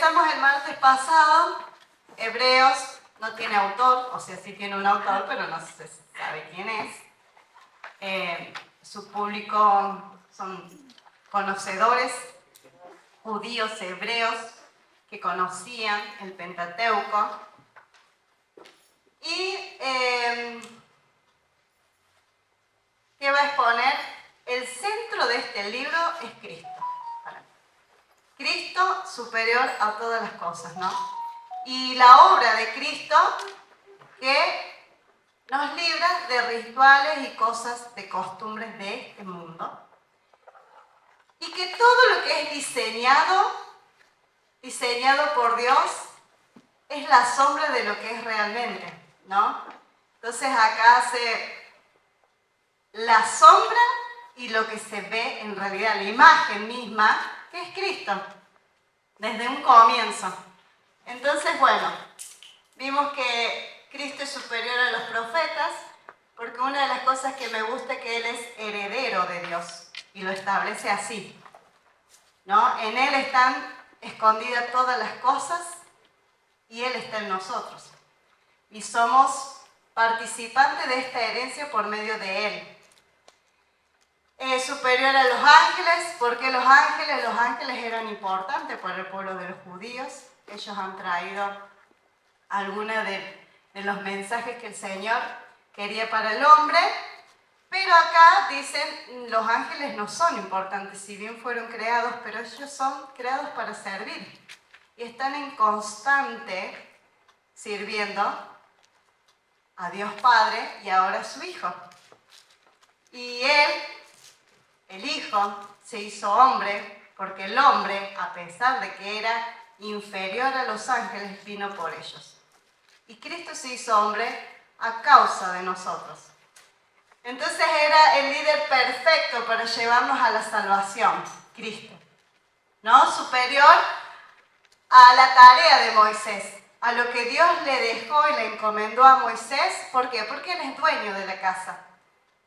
empezamos el martes pasado, Hebreos no tiene autor, o sea, sí tiene un autor, pero no se sabe quién es. Su público son conocedores, judíos, hebreos, que conocían el Pentateuco. Y ¿qué va a exponer? El centro de este libro es Cristo. Cristo superior a todas las cosas, ¿no? Y la obra de Cristo que nos libra de rituales y cosas de costumbres de este mundo. Y que todo lo que es diseñado por Dios, es la sombra de lo que es realmente, ¿no? Entonces acá hace la sombra y lo que se ve en realidad, la imagen misma, que es Cristo, desde un comienzo. Entonces, bueno, vimos que Cristo es superior a los profetas, porque una de las cosas que me gusta es que Él es heredero de Dios, y lo establece así, ¿no? En Él están escondidas todas las cosas, y Él está en nosotros. Y somos participantes de esta herencia por medio de Él. Superior a los ángeles, porque los ángeles eran importantes para el pueblo de los judíos. Ellos han traído algunos de los mensajes que el Señor quería para el hombre, pero acá dicen, los ángeles no son importantes, si bien fueron creados, pero ellos son creados para servir, y están en constante sirviendo a Dios Padre y ahora a su Hijo. Y Él, el Hijo, se hizo hombre, porque el hombre, a pesar de que era inferior a los ángeles, vino por ellos. Y Cristo se hizo hombre a causa de nosotros. Entonces era el líder perfecto para llevarnos a la salvación, Cristo, ¿no? Superior a la tarea de Moisés, a lo que Dios le dejó y le encomendó a Moisés. ¿Por qué? Porque Él es dueño de la casa.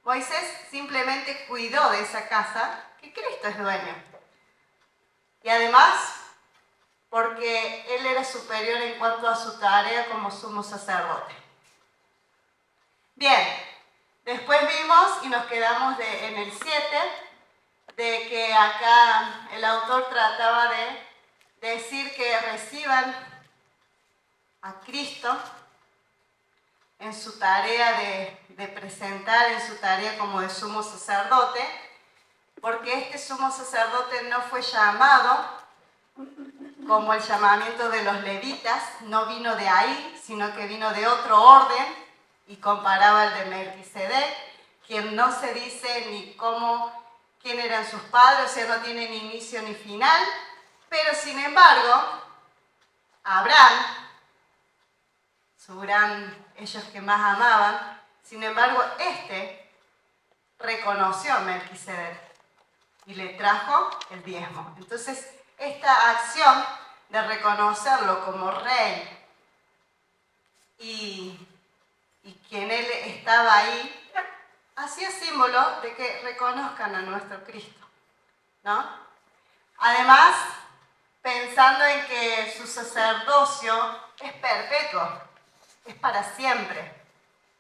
Moisés simplemente cuidó de esa casa, que Cristo es dueño. Y además, porque Él era superior en cuanto a su tarea como sumo sacerdote. Bien, después vimos y nos quedamos en el 7, de que acá el autor trataba de decir que reciban a Cristo en su tarea de presentar, en su tarea como de sumo sacerdote, porque este sumo sacerdote no fue llamado como el llamamiento de los levitas, no vino de ahí, sino que vino de otro orden, y comparaba el de Melquisedec, quien no se dice ni quién eran sus padres, o sea, no tiene ni inicio ni final, pero sin embargo, Abraham, ellos que más amaban, sin embargo, reconoció a Melquisedec y le trajo el diezmo. Entonces, esta acción de reconocerlo como rey y quien él estaba ahí, hacía símbolo de que reconozcan a nuestro Cristo, ¿no? Además, pensando en que su sacerdocio es perpetuo, es para siempre,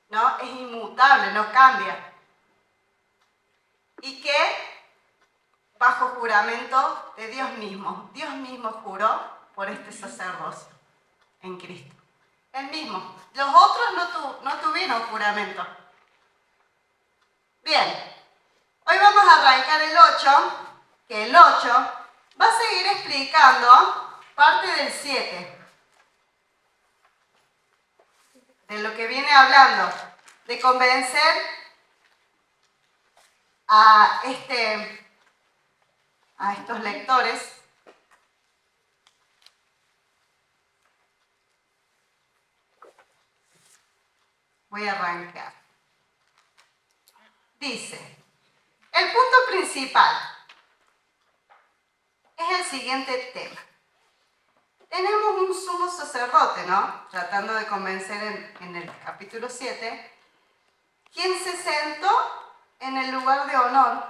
¿no? Es inmutable, no cambia. Y que bajo juramento de Dios mismo juró por este sacerdocio en Cristo. Él mismo. Los otros no tuvieron juramento. Bien, hoy vamos a arrancar el 8, que el 8 va a seguir explicando parte del 7. De lo que viene hablando, de convencer a estos lectores voy a arrancar. Dice, el punto principal es el siguiente tema. Tenemos un sumo sacerdote, ¿no? Tratando de convencer en el capítulo 7, quien se sentó en el lugar de honor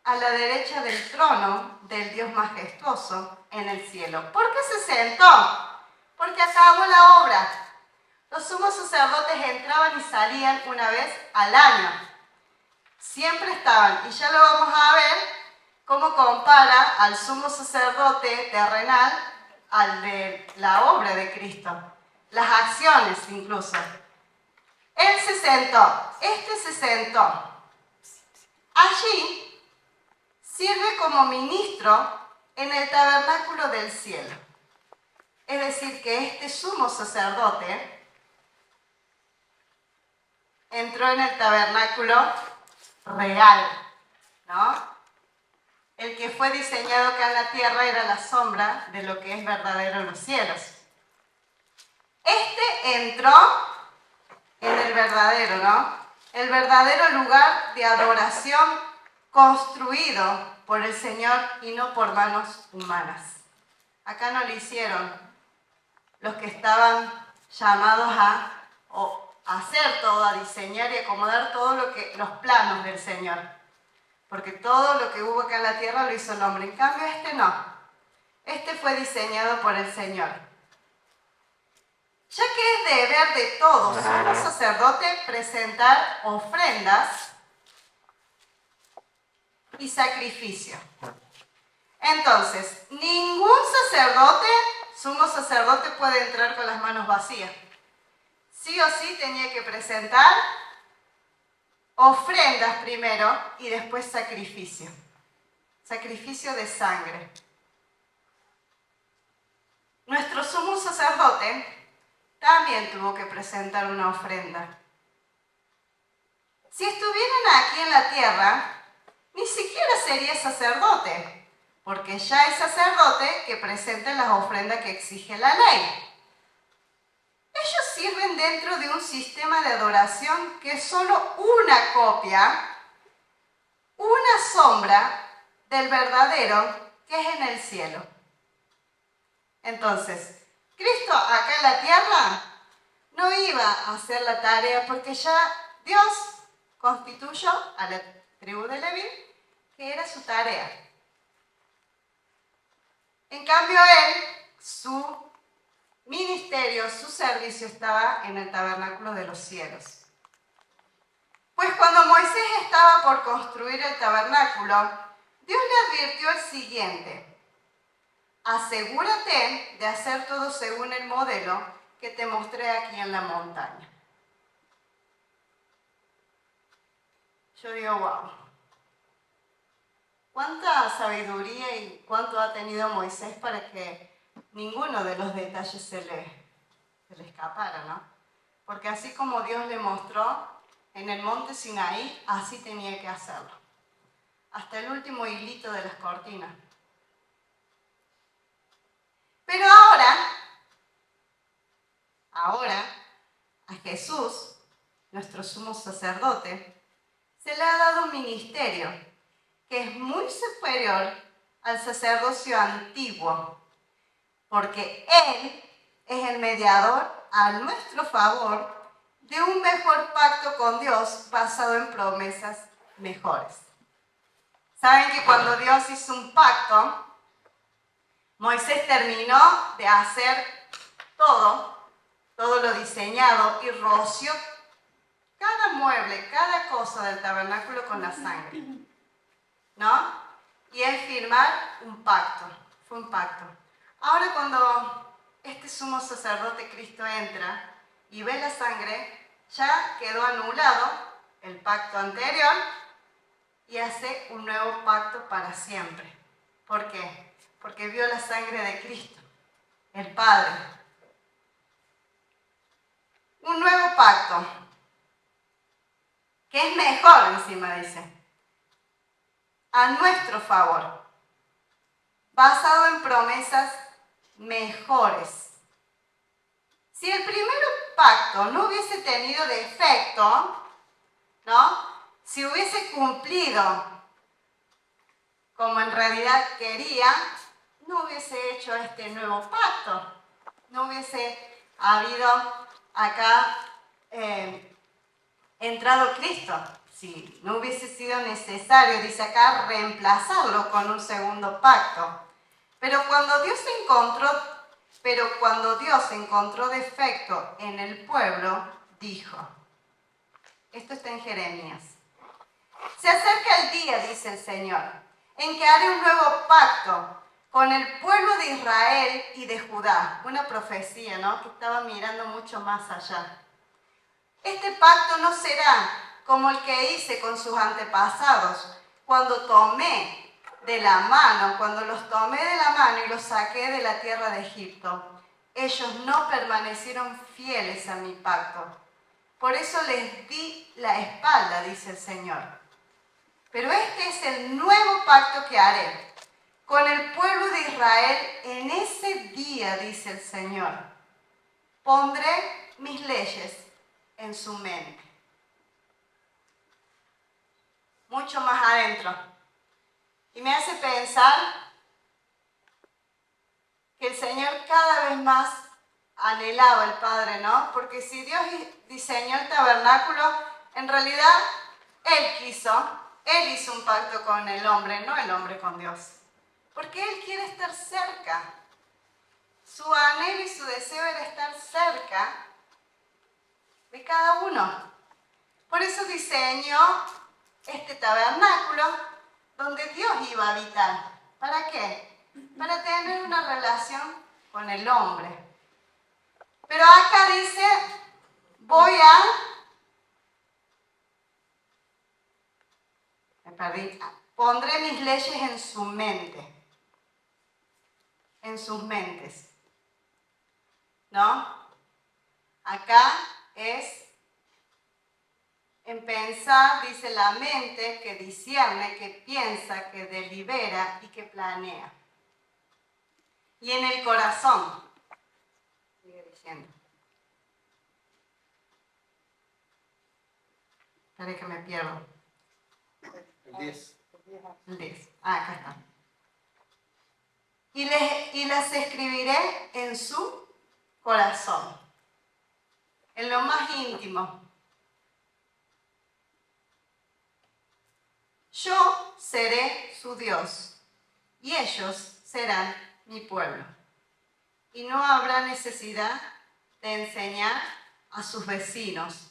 a la derecha del trono del Dios majestuoso en el cielo. ¿Por qué se sentó? Porque acabó la obra. Los sumos sacerdotes entraban y salían una vez al año. Siempre estaban, y ya lo vamos a ver, cómo compara al sumo sacerdote terrenal al de la obra de Cristo. Las acciones incluso. Él se sentó, este se sentó. Allí sirve como ministro en el tabernáculo del cielo. Es decir, que este sumo sacerdote entró en el tabernáculo real, ¿no? El que fue diseñado acá en la tierra era la sombra de lo que es verdadero en los cielos. Este entró en el verdadero, ¿no? El verdadero lugar de adoración construido por el Señor y no por manos humanas. Acá no lo hicieron los que estaban llamados a hacer todo, a diseñar y acomodar todo los planos del Señor. Porque todo lo que hubo acá en la tierra lo hizo el hombre. En cambio, este no. Este fue diseñado por el Señor. Ya que es deber de todos sumo sacerdote presentar ofrendas y sacrificio. Entonces, ningún sacerdote, sumo sacerdote, puede entrar con las manos vacías. Sí o sí tenía que presentar ofrendas primero y después sacrificio. Sacrificio de sangre. Nuestro sumo sacerdote también tuvo que presentar una ofrenda. Si estuvieran aquí en la tierra, ni siquiera sería sacerdote, porque ya es sacerdote que presente las ofrendas que exige la ley. Ellos sirven dentro de un sistema de adoración que es solo una copia, una sombra del verdadero que es en el cielo. Entonces, Cristo acá en la tierra no iba a hacer la tarea porque ya Dios constituyó a la tribu de Leví que era su tarea. En cambio él, su ministerio, su servicio estaba en el tabernáculo de los cielos. Pues cuando Moisés estaba por construir el tabernáculo, Dios le advirtió el siguiente: asegúrate de hacer todo según el modelo que te mostré aquí en la montaña. Yo digo, wow. ¿Cuánta sabiduría y cuánto ha tenido Moisés para que ninguno de los detalles se le escapara, ¿no? Porque así como Dios le mostró en el monte Sinaí, así tenía que hacerlo. Hasta el último hilito de las cortinas. Pero ahora, a Jesús, nuestro sumo sacerdote, se le ha dado un ministerio que es muy superior al sacerdocio antiguo, porque Él es el mediador a nuestro favor de un mejor pacto con Dios basado en promesas mejores. ¿Saben que cuando Dios hizo un pacto, Moisés terminó de hacer todo lo diseñado y roció cada mueble, cada cosa del tabernáculo con la sangre, ¿no? Y es firmar un pacto, fue un pacto. Ahora cuando este sumo sacerdote Cristo entra y ve la sangre, ya quedó anulado el pacto anterior y hace un nuevo pacto para siempre. ¿Por qué? Porque vio la sangre de Cristo, el Padre. Un nuevo pacto, que es mejor encima, dice, a nuestro favor, basado en promesas mejores. Si el primer pacto no hubiese tenido defecto, ¿no? Si hubiese cumplido como en realidad quería, no hubiese hecho este nuevo pacto, no hubiese habido acá entrado Cristo. si no hubiese sido necesario, dice acá, reemplazarlo con un segundo pacto. Pero cuando Dios encontró defecto en el pueblo, dijo, esto está en Jeremías, se acerca el día, dice el Señor, en que haré un nuevo pacto con el pueblo de Israel y de Judá. Una profecía, ¿no? Que estaba mirando mucho más allá. Este pacto no será como el que hice con sus antepasados, cuando los tomé de la mano y los saqué de la tierra de Egipto. Ellos no permanecieron fieles a mi pacto. Por eso les di la espalda, dice el Señor. Pero este es el nuevo pacto que haré con el pueblo de Israel en ese día, dice el Señor. Pondré mis leyes en su mente. Mucho más adentro. Y me hace pensar que el Señor cada vez más anhelaba el Padre, ¿no? Porque si Dios diseñó el tabernáculo, en realidad Él hizo un pacto con el hombre, no el hombre con Dios. Porque Él quiere estar cerca. Su anhelo y su deseo era estar cerca de cada uno. Por eso diseñó este tabernáculo donde Dios iba a habitar. ¿Para qué? Para tener una relación con el hombre. Pero acá dice, pondré mis leyes en su mente, en sus mentes. ¿No? Acá es en pensar, dice la mente, que discierne, que piensa, que delibera y que planea. Y en el corazón, sigue diciendo. Espera que me pierdo. El 10. El 10. Acá está. Y las escribiré en su corazón, en lo más íntimo. Yo seré su Dios y ellos serán mi pueblo. Y no habrá necesidad de enseñar a sus vecinos,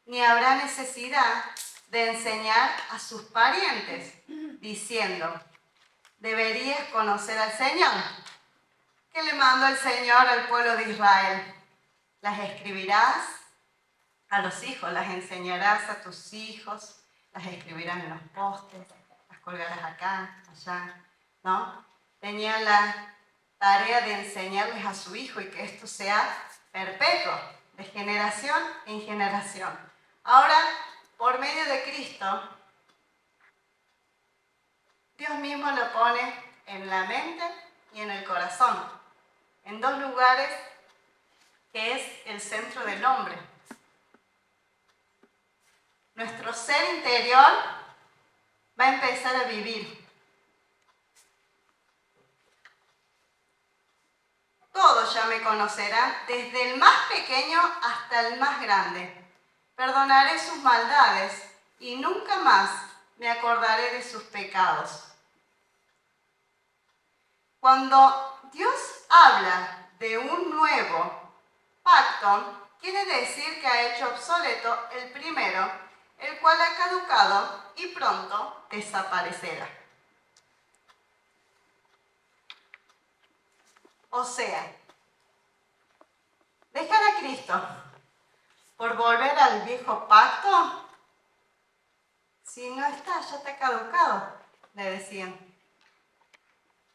ni habrá necesidad de enseñar a sus parientes, diciendo, deberías conocer al Señor. ¿Qué le mandó el Señor al pueblo de Israel? Las escribirás a los hijos, las enseñarás a tus hijos, las escribirás en los postes, las colgarás acá, allá, ¿no? Tenía la tarea de enseñarles a su hijo y que esto sea perpetuo, de generación en generación. Ahora, por medio de Cristo, Dios mismo lo pone en la mente y en el corazón, en dos lugares que es el centro del hombre. Nuestro ser interior va a empezar a vivir. Todos ya me conocerán, desde el más pequeño hasta el más grande. Perdonaré sus maldades y nunca más me acordaré de sus pecados. Cuando Dios habla de un nuevo pacto, quiere decir que ha hecho obsoleto el primero, el cual ha caducado y pronto desaparecerá. O sea, dejar a Cristo por volver al viejo pacto, si no está, ya está caducado, le decían.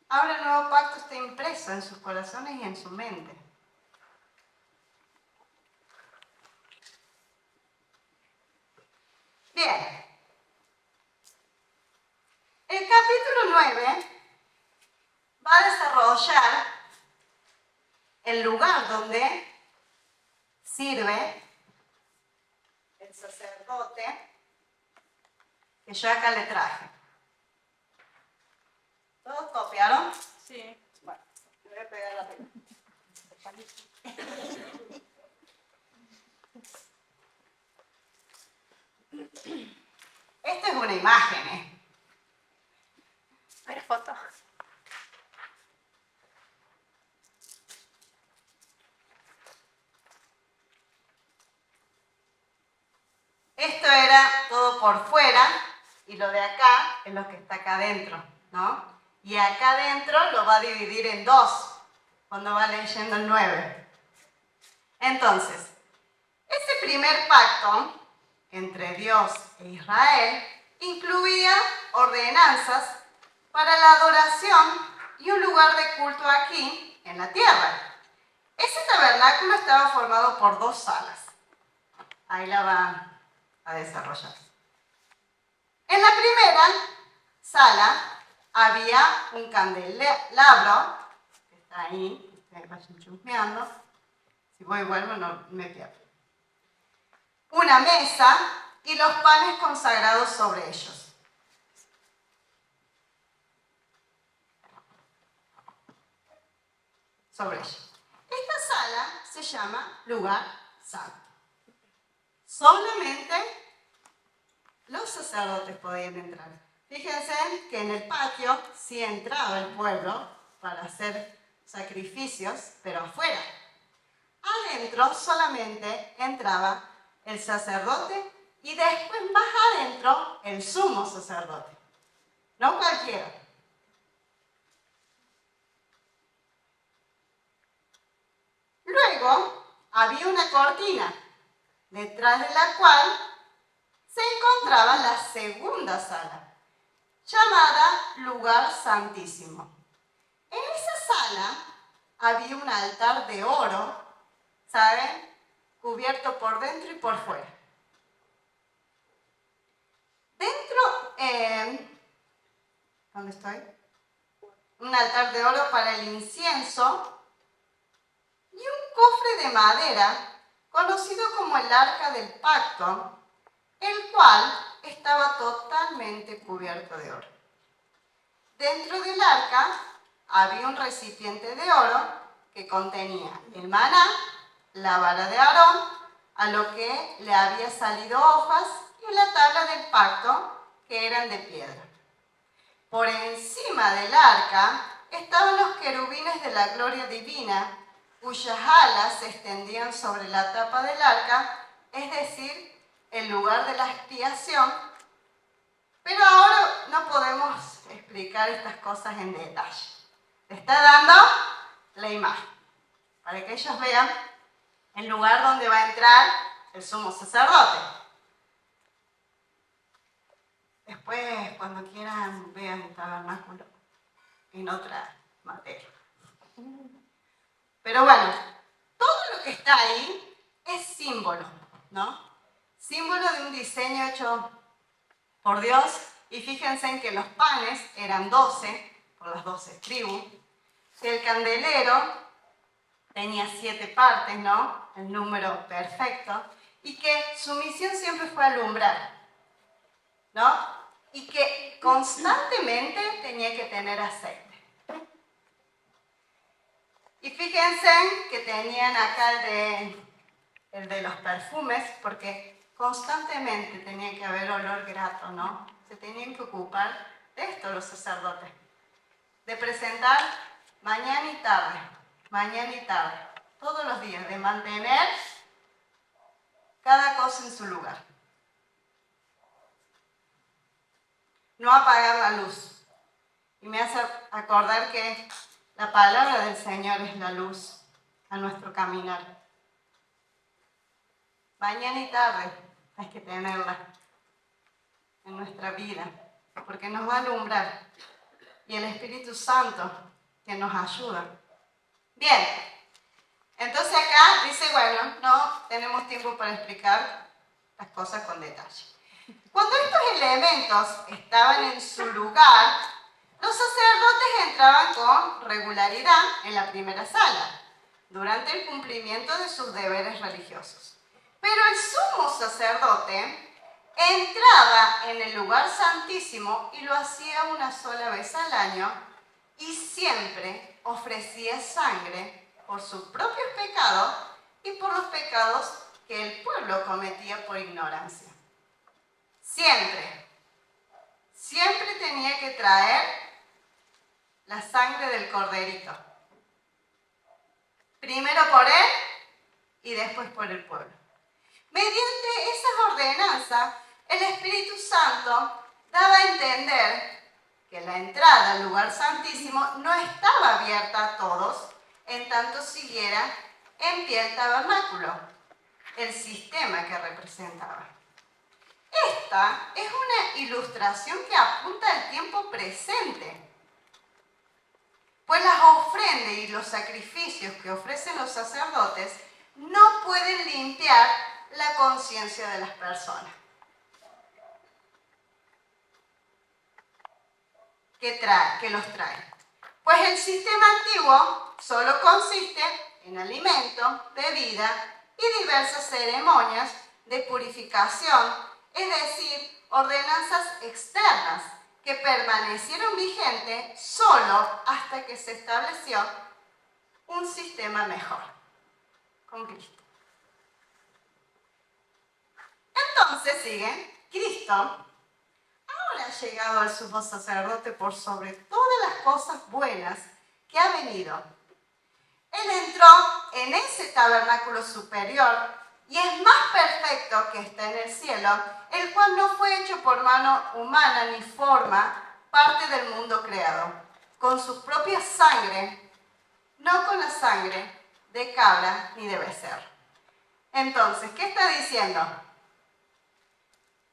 Ahora el nuevo pacto está impreso en sus corazones y en su mente. Bien. El capítulo 9 va a desarrollar el lugar donde sirve el sacerdote que yo acá le traje. ¿Todos copiaron? Sí. Bueno, le voy a pegar la pelota. A ver, foto. Esto era todo por fuera y lo de acá es lo que está acá adentro, ¿no? Y acá adentro lo va a dividir en dos cuando va leyendo el 9. Entonces, ese primer pacto entre Dios e Israel incluía ordenanzas para la adoración y un lugar de culto aquí en la tierra. Ese tabernáculo estaba formado por dos salas. Ahí la va a desarrollar. En la primera sala había un candelabro, que está ahí, ustedes vayan chusmeando. Si voy y vuelvo no me pierdo. Una mesa y los panes consagrados sobre ellos. Esta sala se llama lugar santo. Solamente los sacerdotes podían entrar. Fíjense que en el patio sí entraba el pueblo para hacer sacrificios, pero afuera. Adentro solamente entraba el sacerdote y después más adentro el sumo sacerdote. No cualquiera. Luego había una cortina, detrás de la cual se encontraba la segunda sala, llamada lugar santísimo. En esa sala había un altar de oro, ¿saben? Cubierto por dentro y por fuera. Dentro, ¿dónde estoy? Un altar de oro para el incienso y un cofre de madera conocido como el Arca del Pacto, el cual estaba totalmente cubierto de oro. Dentro del arca había un recipiente de oro que contenía el maná, la vara de Aarón, a lo que le había salido hojas, y la tabla del pacto, que eran de piedra. Por encima del arca estaban los querubines de la gloria divina, cuyas alas se extendían sobre la tapa del arca, es decir, el lugar de la expiación. Pero ahora no podemos explicar estas cosas en detalle. Le está dando la imagen para que ellos vean el lugar donde va a entrar el sumo sacerdote. Después, cuando quieran, vean el tabernáculo en otra materia. Pero bueno, todo lo que está ahí es símbolo, ¿no? Símbolo de un diseño hecho por Dios. Y fíjense en que los panes eran 12, por las 12 tribus. Que el candelero tenía 7 partes, ¿no? El número perfecto. Y que su misión siempre fue alumbrar, ¿no? Y que constantemente tenía que tener aceite. Y fíjense que tenían acá el de los perfumes, porque constantemente tenía que haber olor grato, ¿no? Se tenían que ocupar de esto los sacerdotes, de presentar mañana y tarde, todos los días, de mantener cada cosa en su lugar. No apagar la luz. Y me hace acordar que la palabra del Señor es la luz a nuestro caminar. Mañana y tarde hay que tenerla en nuestra vida, porque nos va a alumbrar. Y el Espíritu Santo que nos ayuda. Bien, entonces acá dice, bueno, no tenemos tiempo para explicar las cosas con detalle. Cuando estos elementos estaban en su lugar, los sacerdotes entraban con regularidad en la primera sala, durante el cumplimiento de sus deberes religiosos. Pero el sumo sacerdote entraba en el lugar santísimo y lo hacía una sola vez al año, y siempre ofrecía sangre por sus propios pecados y por los pecados que el pueblo cometía por ignorancia. Siempre tenía que traer la sangre del corderito. Primero por él y después por el pueblo. Mediante esas ordenanzas, el Espíritu Santo daba a entender que la entrada al lugar santísimo no estaba abierta a todos, en tanto siguiera en pie el tabernáculo, el sistema que representaba. Esta es una ilustración que apunta al tiempo presente, pues las ofrendas y los sacrificios que ofrecen los sacerdotes no pueden limpiar la conciencia de las personas. Que los traen. Pues el sistema antiguo solo consiste en alimento, bebida y diversas ceremonias de purificación, es decir, ordenanzas externas que permanecieron vigentes solo hasta que se estableció un sistema mejor con Cristo. Entonces sigue, Cristo ahora ha llegado al sumo sacerdote por sobre todas las cosas buenas que ha venido. Él entró en ese tabernáculo superior y es más perfecto que está en el cielo, el cual no fue hecho por mano humana ni forma parte del mundo creado, con su propia sangre, no con la sangre de cabra ni de becerro. Entonces, ¿qué está diciendo?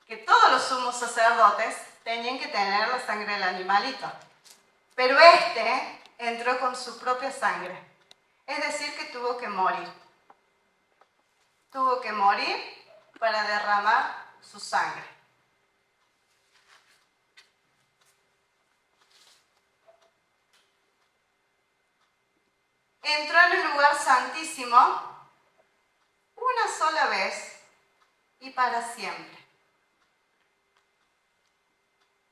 Que todos los sumos sacerdotes tenían que tener la sangre del animalito, pero este entró con su propia sangre, es decir, que tuvo que morir. Tuvo que morir para derramar su sangre. Entró en el lugar santísimo una sola vez y para siempre.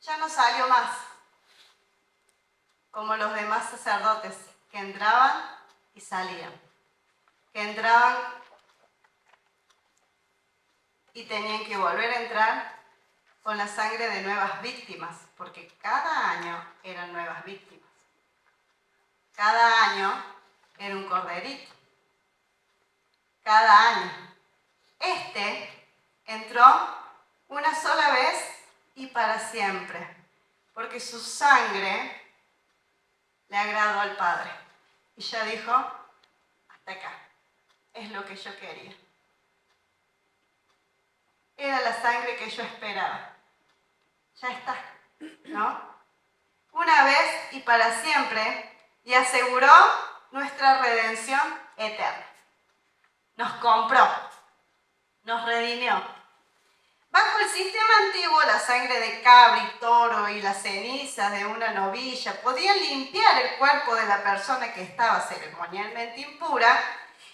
Ya no salió más, como los demás sacerdotes que entraban y salían, que entraban y tenían que volver a entrar con la sangre de nuevas víctimas, porque cada año eran nuevas víctimas. Cada año era un corderito. Cada año. Este entró una sola vez y para siempre, porque su sangre le agradó al Padre. Y ya dijo, hasta acá, es lo que yo quería. Era la sangre que yo esperaba. Ya está, ¿no? Una vez y para siempre, y aseguró nuestra redención eterna. Nos compró, nos redimió. Bajo el sistema antiguo, la sangre de cabra y toro y las cenizas de una novilla podían limpiar el cuerpo de la persona que estaba ceremonialmente impura.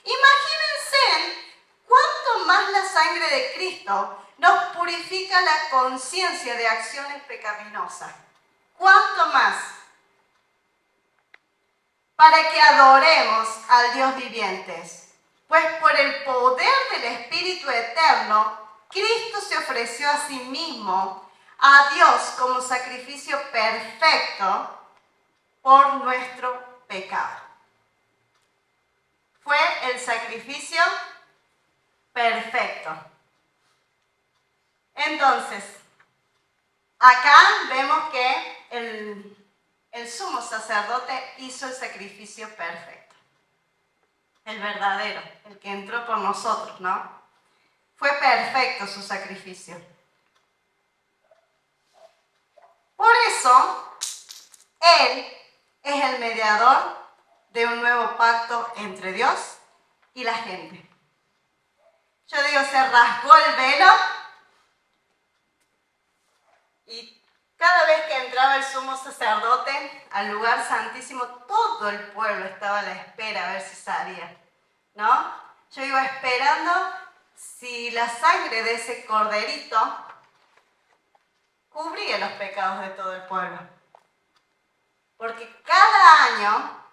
Imagínense cuánto más la sangre de Cristo nos purifica la conciencia de acciones pecaminosas. ¿Cuánto más? Para que adoremos al Dios viviente. Pues por el poder del Espíritu Eterno, Cristo se ofreció a sí mismo a Dios como sacrificio perfecto por nuestro pecado. Fue el sacrificio perfecto. Entonces, acá vemos que el sumo sacerdote hizo el sacrificio perfecto. El verdadero, el que entró por nosotros, ¿no? Fue perfecto su sacrificio. Por eso, Él es el mediador de un nuevo pacto entre Dios y la gente. Yo digo, se rasgó el velo y cada vez que entraba el sumo sacerdote al lugar santísimo, todo el pueblo estaba a la espera a ver si salía, ¿no? Yo iba esperando si la sangre de ese corderito cubría los pecados de todo el pueblo. Porque cada año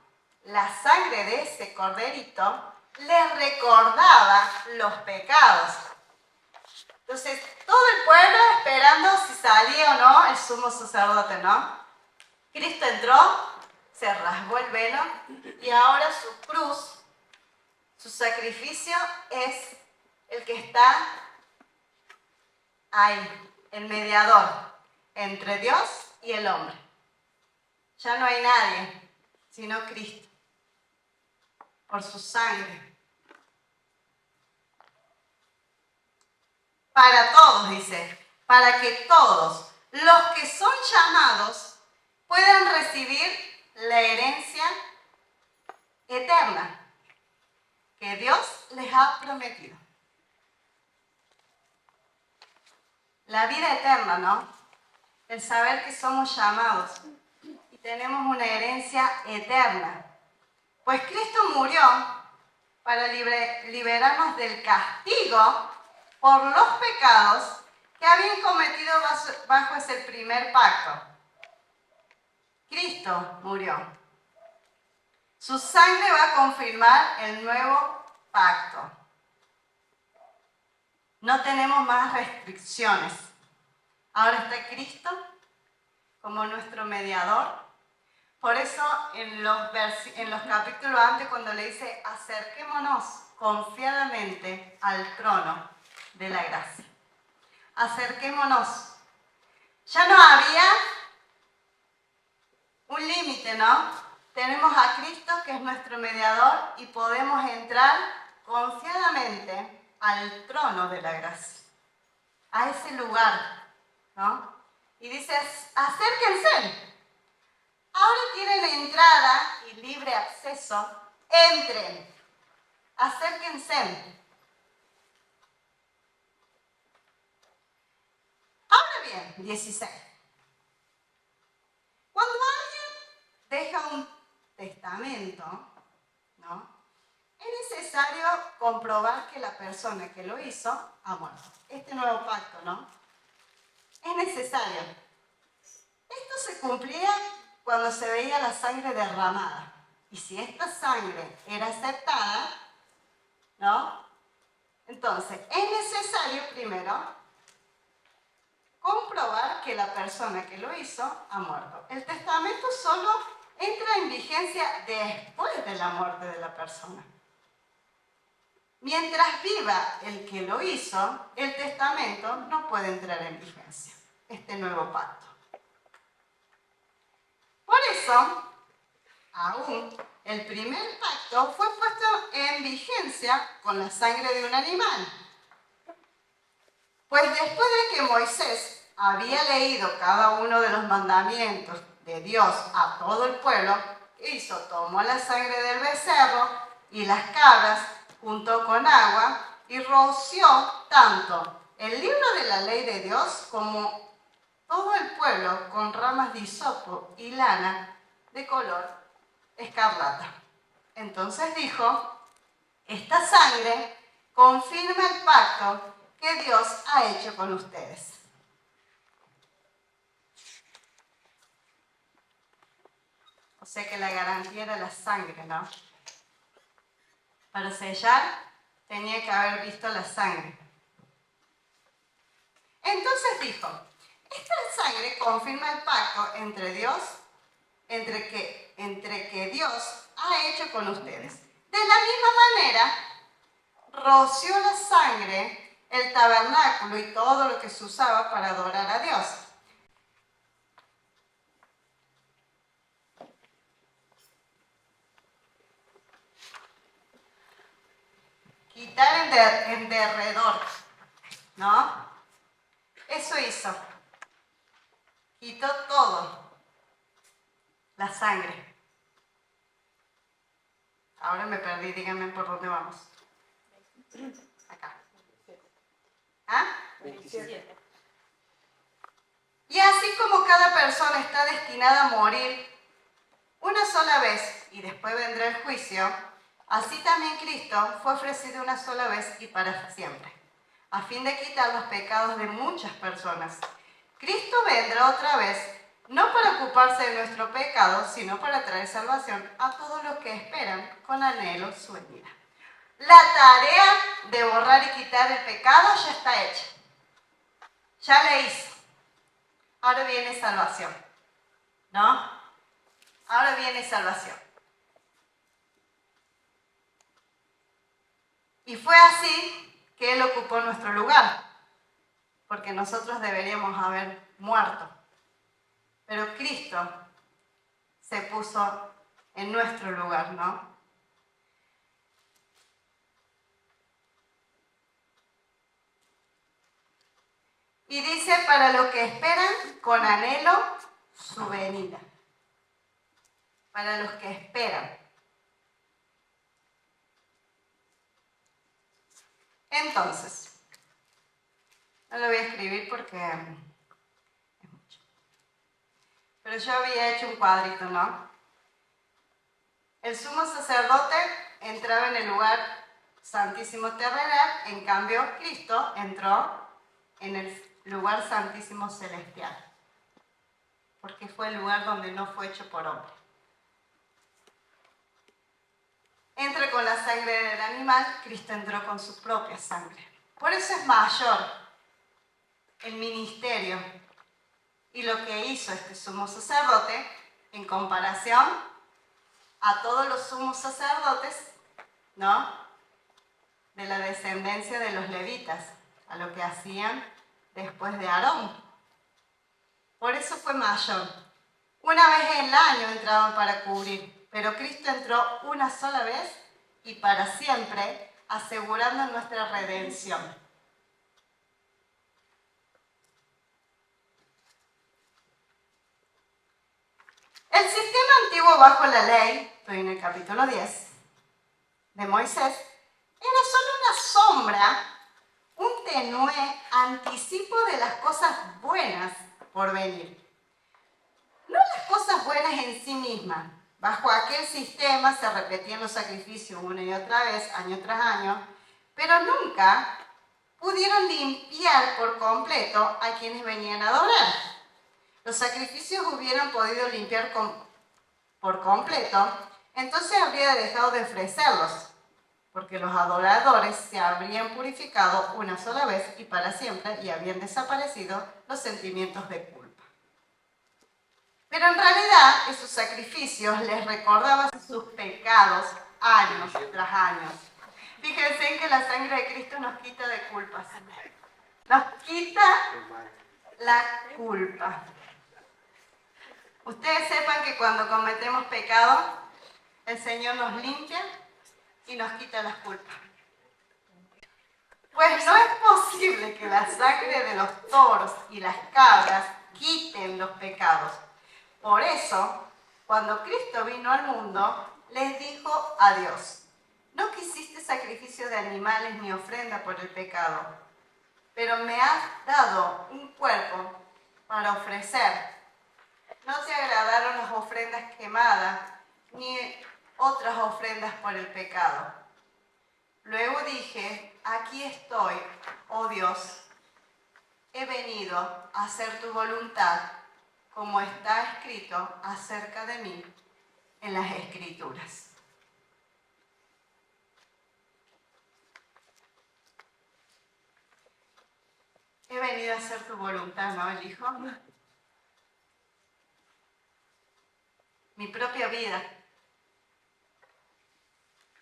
la sangre de ese corderito les recordaba los pecados. Entonces, todo el pueblo esperando si salía o no el sumo sacerdote, ¿no? Cristo entró, se rasgó el velo y ahora su cruz, su sacrificio es el que está ahí, el mediador entre Dios y el hombre. Ya no hay nadie, sino Cristo, por su sangre. Para todos, dice, para que todos los que son llamados puedan recibir la herencia eterna que Dios les ha prometido. La vida eterna, ¿no? El saber que somos llamados y tenemos una herencia eterna. Pues Cristo murió para liberarnos del castigo por los pecados que habían cometido bajo ese primer pacto. Cristo murió. Su sangre va a confirmar el nuevo pacto. No tenemos más restricciones. Ahora está Cristo como nuestro mediador. Por eso en los capítulos antes, cuando le dice acerquémonos confiadamente al trono de la gracia. Acerquémonos. Ya no había un límite, ¿no? Tenemos a Cristo que es nuestro mediador y podemos entrar confiadamente al trono de la gracia, a ese lugar, ¿no? Y dice, acérquense. Ahora tienen entrada y libre acceso. Entren. Acérquense. Ahora bien, 16. Cuando alguien deja un testamento, ¿no? Es necesario comprobar que la persona que lo hizo ha muerto. Este nuevo pacto, ¿no? Es necesario. Esto se cumplía cuando se veía la sangre derramada. Y si esta sangre era aceptada, ¿no? Entonces, es necesario primero comprobar que la persona que lo hizo ha muerto. El testamento solo entra en vigencia después de la muerte de la persona. Mientras viva el que lo hizo, el testamento no puede entrar en vigencia, este nuevo pacto. Por eso, aún el primer pacto fue puesto en vigencia con la sangre de un animal. Pues después de que Moisés había leído cada uno de los mandamientos de Dios a todo el pueblo, hizo, tomó la sangre del becerro y las cabras, juntó con agua y roció tanto el libro de la ley de Dios como todo el pueblo con ramas de hisopo y lana de color escarlata. Entonces dijo, esta sangre confirma el pacto que Dios ha hecho con ustedes. O sea que la garantía era la sangre, ¿no? Para sellar tenía que haber visto la sangre. Entonces dijo, esta sangre confirma el pacto entre que Dios ha hecho con ustedes. De la misma manera, roció la sangre el tabernáculo y todo lo que se usaba para adorar a Dios. Quitar en derredor, ¿no? Eso hizo. Quitó todo. La sangre. Ahora me perdí, díganme por dónde vamos. Acá. ¿Ah? 27. Y así como cada persona está destinada a morir una sola vez y después vendrá el juicio, así también Cristo fue ofrecido una sola vez y para siempre, a fin de quitar los pecados de muchas personas. Cristo vendrá otra vez, no para ocuparse de nuestro pecado, sino para traer salvación a todos los que esperan con anhelo su venida. La tarea de borrar y quitar el pecado ya está hecha. Ya le hizo. Ahora viene salvación, ¿no? Ahora viene salvación. Y fue así que Él ocupó nuestro lugar, porque nosotros deberíamos haber muerto. Pero Cristo se puso en nuestro lugar, ¿no? Y dice, para los que esperan con anhelo su venida. Para los que esperan. Entonces, no lo voy a escribir porque es mucho. Pero yo había hecho un cuadrito, ¿no? El sumo sacerdote entraba en el lugar santísimo terrenal, en cambio Cristo entró en el lugar santísimo celestial, porque fue el lugar donde no fue hecho por hombre. Entra con la sangre del animal, Cristo entró con su propia sangre. Por eso es mayor el ministerio y lo que hizo este sumo sacerdote en comparación a todos los sumos sacerdotes, ¿no?, de la descendencia de los levitas, a lo que hacían después de Aarón. Por eso fue mayor. Una vez en el año entraban para cubrir, pero Cristo entró una sola vez y para siempre, asegurando nuestra redención. El sistema antiguo bajo la ley, estoy en el capítulo 10, de Moisés, era solo una sombra, un tenue anticipo de las cosas buenas por venir. No las cosas buenas en sí mismas. Bajo aquel sistema se repetían los sacrificios una y otra vez, año tras año, pero nunca pudieron limpiar por completo a quienes venían a adorar. Los sacrificios hubieran podido limpiar por completo, entonces habría dejado de ofrecerlos, porque los adoradores se habrían purificado una sola vez y para siempre y habían desaparecido los sentimientos de culpa. Pero en realidad esos sacrificios les recordaban sus pecados años tras años. Fíjense en que la sangre de Cristo nos quita de culpas. Nos quita la culpa. Ustedes sepan que cuando cometemos pecado, el Señor nos limpia y nos quita las culpas. Pues no es posible que la sangre de los toros y las cabras quiten los pecados. Por eso, cuando Cristo vino al mundo, les dijo a Dios: no quisiste sacrificio de animales ni ofrenda por el pecado, pero me has dado un cuerpo para ofrecer. No te agradaron las ofrendas quemadas, ni otras ofrendas por el pecado. Luego dije: aquí estoy, oh Dios, he venido a hacer tu voluntad, como está escrito acerca de mí en las Escrituras. He venido a hacer tu voluntad, ¿no? El Hijo. Mi propia vida,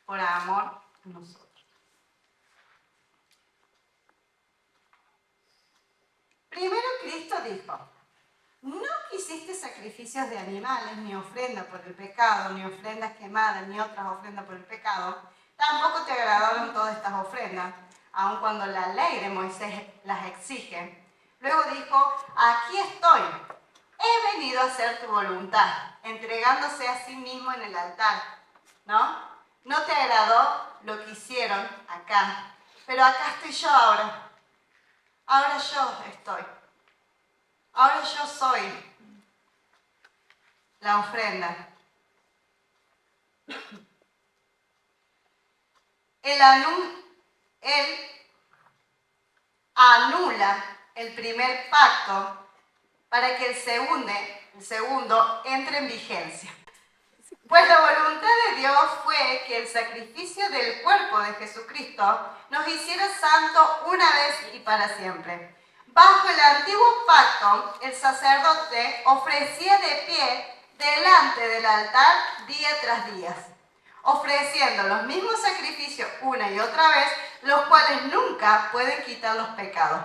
por amor a nosotros. Primero Cristo dijo: no quisiste sacrificios de animales, ni ofrenda por el pecado, ni ofrendas quemadas, ni otras ofrendas por el pecado. Tampoco te agradaron todas estas ofrendas, aun cuando la ley de Moisés las exige. Luego dijo: aquí estoy, he venido a hacer tu voluntad, entregándose a sí mismo en el altar, ¿no? No te agradó lo que hicieron acá, pero acá estoy yo ahora. Ahora yo estoy. Ahora yo soy la ofrenda. Él anula el primer pacto para que el segundo entre en vigencia. Pues la voluntad de Dios fue que el sacrificio del cuerpo de Jesucristo nos hiciera santos una vez y para siempre. Bajo el antiguo pacto, el sacerdote ofrecía de pie delante del altar día tras día, ofreciendo los mismos sacrificios una y otra vez, los cuales nunca pueden quitar los pecados.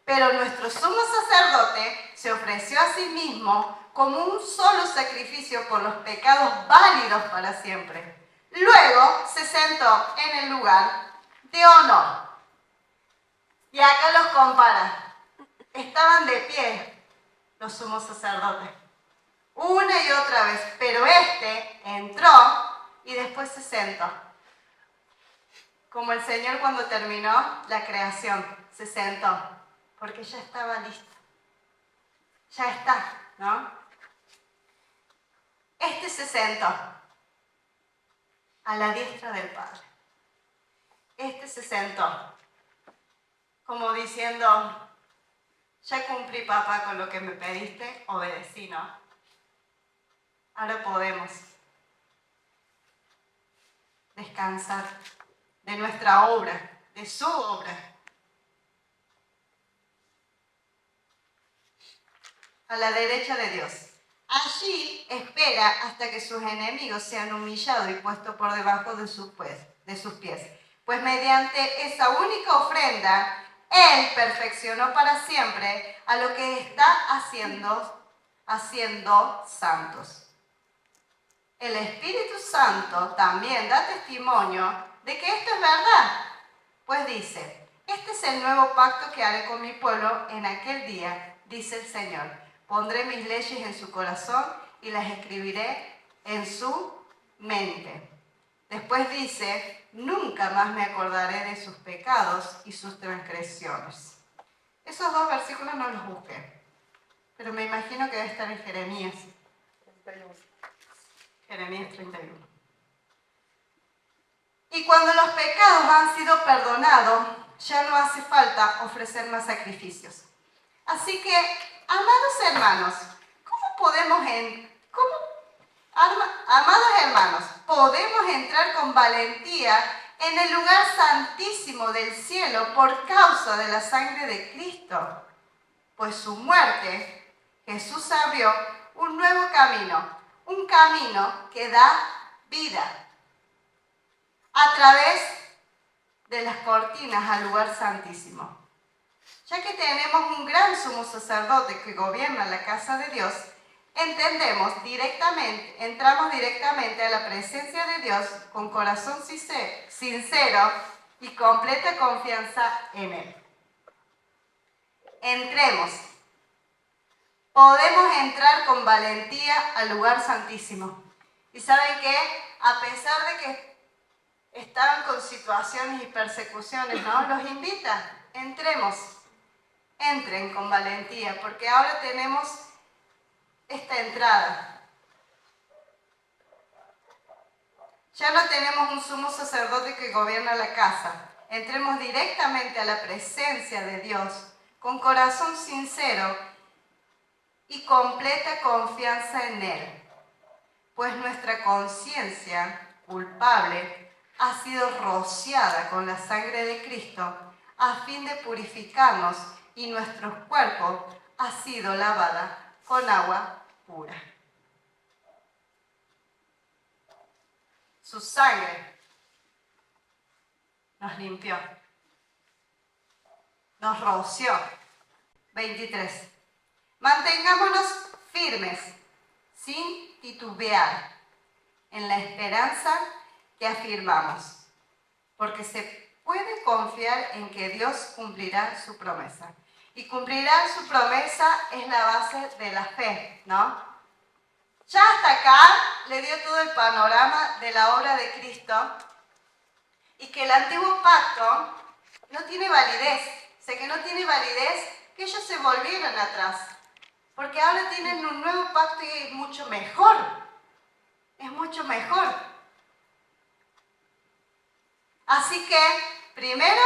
Pero nuestro sumo sacerdote se ofreció a sí mismo como un solo sacrificio por los pecados válidos para siempre. Luego se sentó en el lugar de honor. Y acá los compara. Estaban de pie los sumos sacerdotes, una y otra vez, pero este entró y después se sentó. Como el Señor cuando terminó la creación, se sentó, porque ya estaba listo. Ya está, ¿no? Este se sentó a la diestra del Padre. Este se sentó, como diciendo, ya cumplí, papá, con lo que me pediste, obedecí, ¿no? Ahora podemos descansar de nuestra obra, de su obra. A la derecha de Dios. Allí espera hasta que sus enemigos sean humillados y puestos por debajo de sus pies. Pues mediante esa única ofrenda, Él perfeccionó para siempre a lo que está haciendo santos. El Espíritu Santo también da testimonio de que esto es verdad. Pues dice, este es el nuevo pacto que haré con mi pueblo en aquel día, dice el Señor. Pondré mis leyes en su corazón y las escribiré en su mente. Después dice, nunca más me acordaré de sus pecados y sus transgresiones. Esos dos versículos no los busqué, pero me imagino que debe estar en Jeremías. 31. Jeremías 31. Y cuando los pecados han sido perdonados, ya no hace falta ofrecer más sacrificios. Así que, amados hermanos, podemos entrar con valentía en el lugar santísimo del cielo por causa de la sangre de Cristo. Pues su muerte, Jesús abrió un nuevo camino, un camino que da vida a través de las cortinas al lugar santísimo. Ya que tenemos un gran sumo sacerdote que gobierna la casa de Dios, entramos directamente a la presencia de Dios con corazón sincero y completa confianza en Él. Entremos. Podemos entrar con valentía al lugar santísimo. ¿Y saben qué? A pesar de que estaban con situaciones y persecuciones, ¿no? Los invita, entremos. Entren con valentía, porque ahora tenemos esta entrada. Ya no tenemos un sumo sacerdote que gobierna la casa. Entremos directamente a la presencia de Dios con corazón sincero y completa confianza en Él, pues nuestra conciencia culpable ha sido rociada con la sangre de Cristo a fin de purificarnos y nuestro cuerpo ha sido lavada con agua pura. Su sangre nos limpió, nos roció. 23. Mantengámonos firmes, sin titubear, en la esperanza que afirmamos, porque se puede confiar en que Dios cumplirá su promesa. Y cumplirá su promesa es la base de la fe, ¿no? Ya hasta acá le dio todo el panorama de la obra de Cristo y que el antiguo pacto no tiene validez. Sé que no tiene validez que ellos se volvieran atrás, porque ahora tienen un nuevo pacto y es mucho mejor. Es mucho mejor. Así que, primero,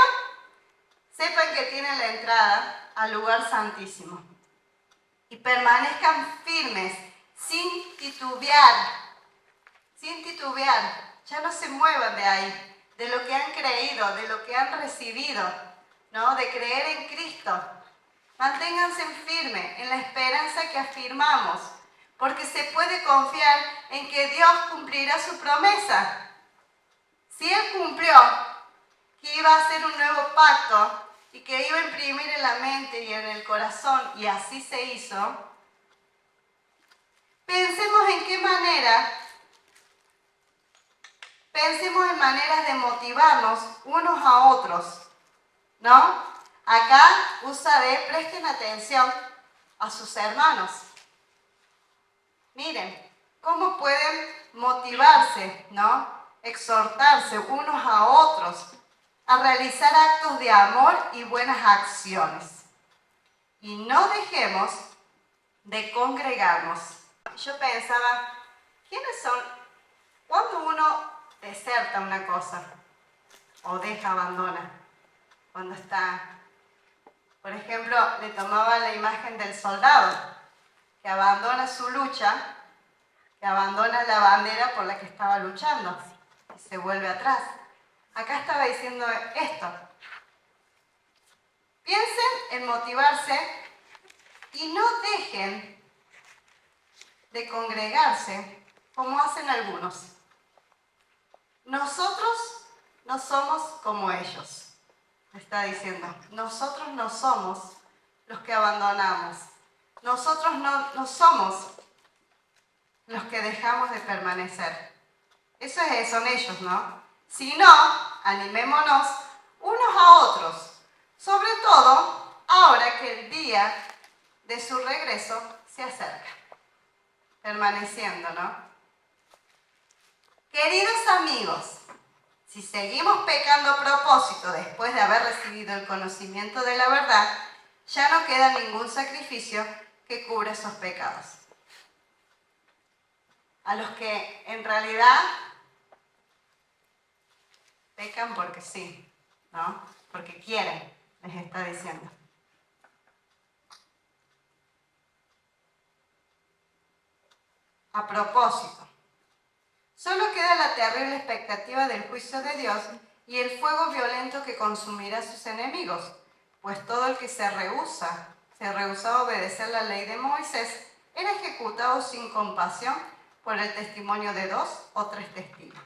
sepan que tienen la entrada al lugar santísimo y permanezcan firmes, sin titubear, ya no se muevan de ahí, de lo que han creído, de lo que han recibido, ¿no? De creer en Cristo. Manténganse firmes en la esperanza que afirmamos, porque se puede confiar en que Dios cumplirá su promesa. Si Él cumplió que iba a hacer un nuevo pacto y que iba a imprimir en la mente y en el corazón, y así se hizo, pensemos en maneras de motivarnos unos a otros, ¿no? Acá usa de presten atención a sus hermanos. Miren, cómo pueden motivarse, ¿no? Exhortarse unos a otros a realizar actos de amor y buenas acciones. Y no dejemos de congregarnos. Yo pensaba, ¿quiénes son? Cuando uno deserta una cosa o abandona, cuando está, por ejemplo, le tomaba la imagen del soldado que abandona su lucha, que abandona la bandera por la que estaba luchando y se vuelve atrás. Acá estaba diciendo esto. Piensen en motivarse y no dejen de congregarse como hacen algunos. Nosotros no somos como ellos, está diciendo. Nosotros no somos los que abandonamos. Nosotros no somos los que dejamos de permanecer. Son ellos, ¿no? Si no, animémonos unos a otros, sobre todo ahora que el día de su regreso se acerca, permaneciendo, ¿no? Queridos amigos, si seguimos pecando a propósito después de haber recibido el conocimiento de la verdad, ya no queda ningún sacrificio que cubra esos pecados. A los que en realidad pecan porque sí, ¿no? Porque quieren, les está diciendo. A propósito, solo queda la terrible expectativa del juicio de Dios y el fuego violento que consumirá a sus enemigos, pues todo el que se rehúsa a obedecer la ley de Moisés, era ejecutado sin compasión por el testimonio de 2 o 3 testigos.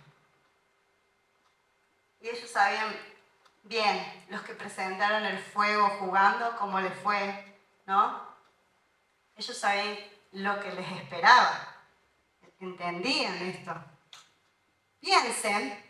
Y ellos sabían bien, los que presentaron el fuego jugando, cómo les fue, ¿no? Ellos sabían lo que les esperaba. Entendían esto. Piensen,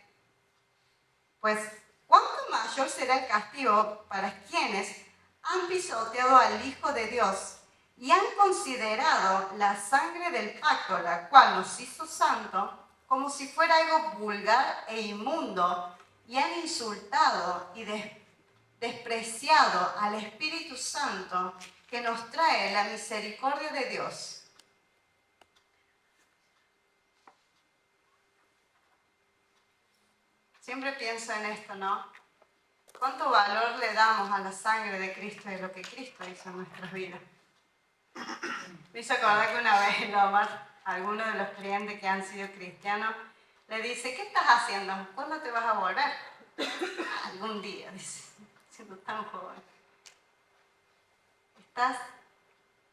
pues, ¿cuánto mayor será el castigo para quienes han pisoteado al Hijo de Dios y han considerado la sangre del pacto, la cual nos hizo santo, como si fuera algo vulgar e inmundo, y han insultado y despreciado al Espíritu Santo que nos trae la misericordia de Dios? Siempre pienso en esto, ¿no? ¿Cuánto valor le damos a la sangre de Cristo y a lo que Cristo hizo en nuestras vidas? Me hizo acordar que una vez Omar, alguno de los clientes que han sido cristianos, le dice, ¿qué estás haciendo? ¿Cuándo te vas a volver? Algún día, dice, siendo tan joven. Estás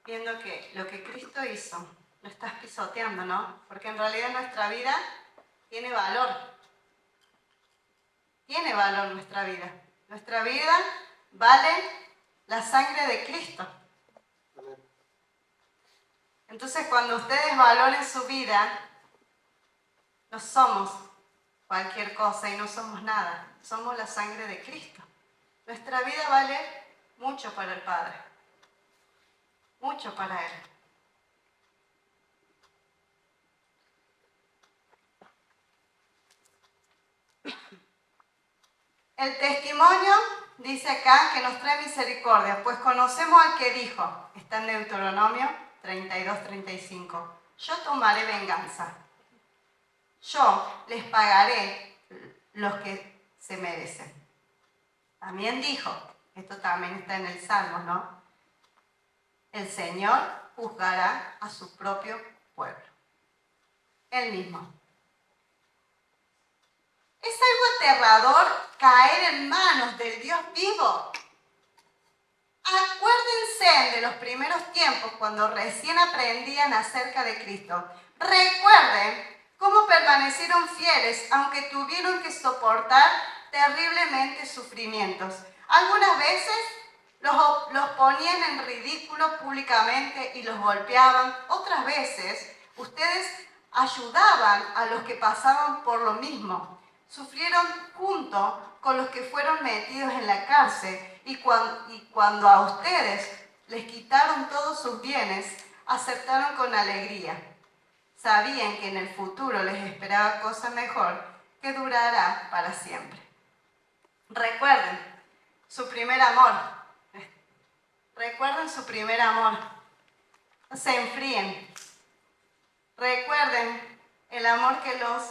viendo que lo que Cristo hizo, lo estás pisoteando, ¿no? Porque en realidad nuestra vida tiene valor. Tiene valor nuestra vida. Nuestra vida vale la sangre de Cristo. Entonces, cuando ustedes valoren su vida, no somos cualquier cosa y no somos nada. Somos la sangre de Cristo. Nuestra vida vale mucho para el Padre. Mucho para Él. El testimonio dice acá que nos trae misericordia, pues conocemos al que dijo, está en Deuteronomio 32-35, yo tomaré venganza, yo les pagaré los que se merecen. También dijo, esto también está en el Salmo, ¿no? El Señor juzgará a su propio pueblo. Él mismo. Es algo aterrador caer en manos del Dios vivo. Acuérdense Acuérdense de los primeros tiempos cuando recién aprendían acerca de Cristo. Recuerden cómo permanecieron fieles aunque tuvieron que soportar terriblemente sufrimientos. Algunas veces los ponían en ridículo públicamente y los golpeaban. Otras veces ustedes ayudaban a los que pasaban por lo mismo. Sufrieron junto con los que fueron metidos en la cárcel y cuando a ustedes les quitaron todos sus bienes, aceptaron con alegría. Sabían que en el futuro les esperaba cosa mejor que durará para siempre. Recuerden su primer amor. Recuerden su primer amor. No se enfríen. Recuerden el amor que los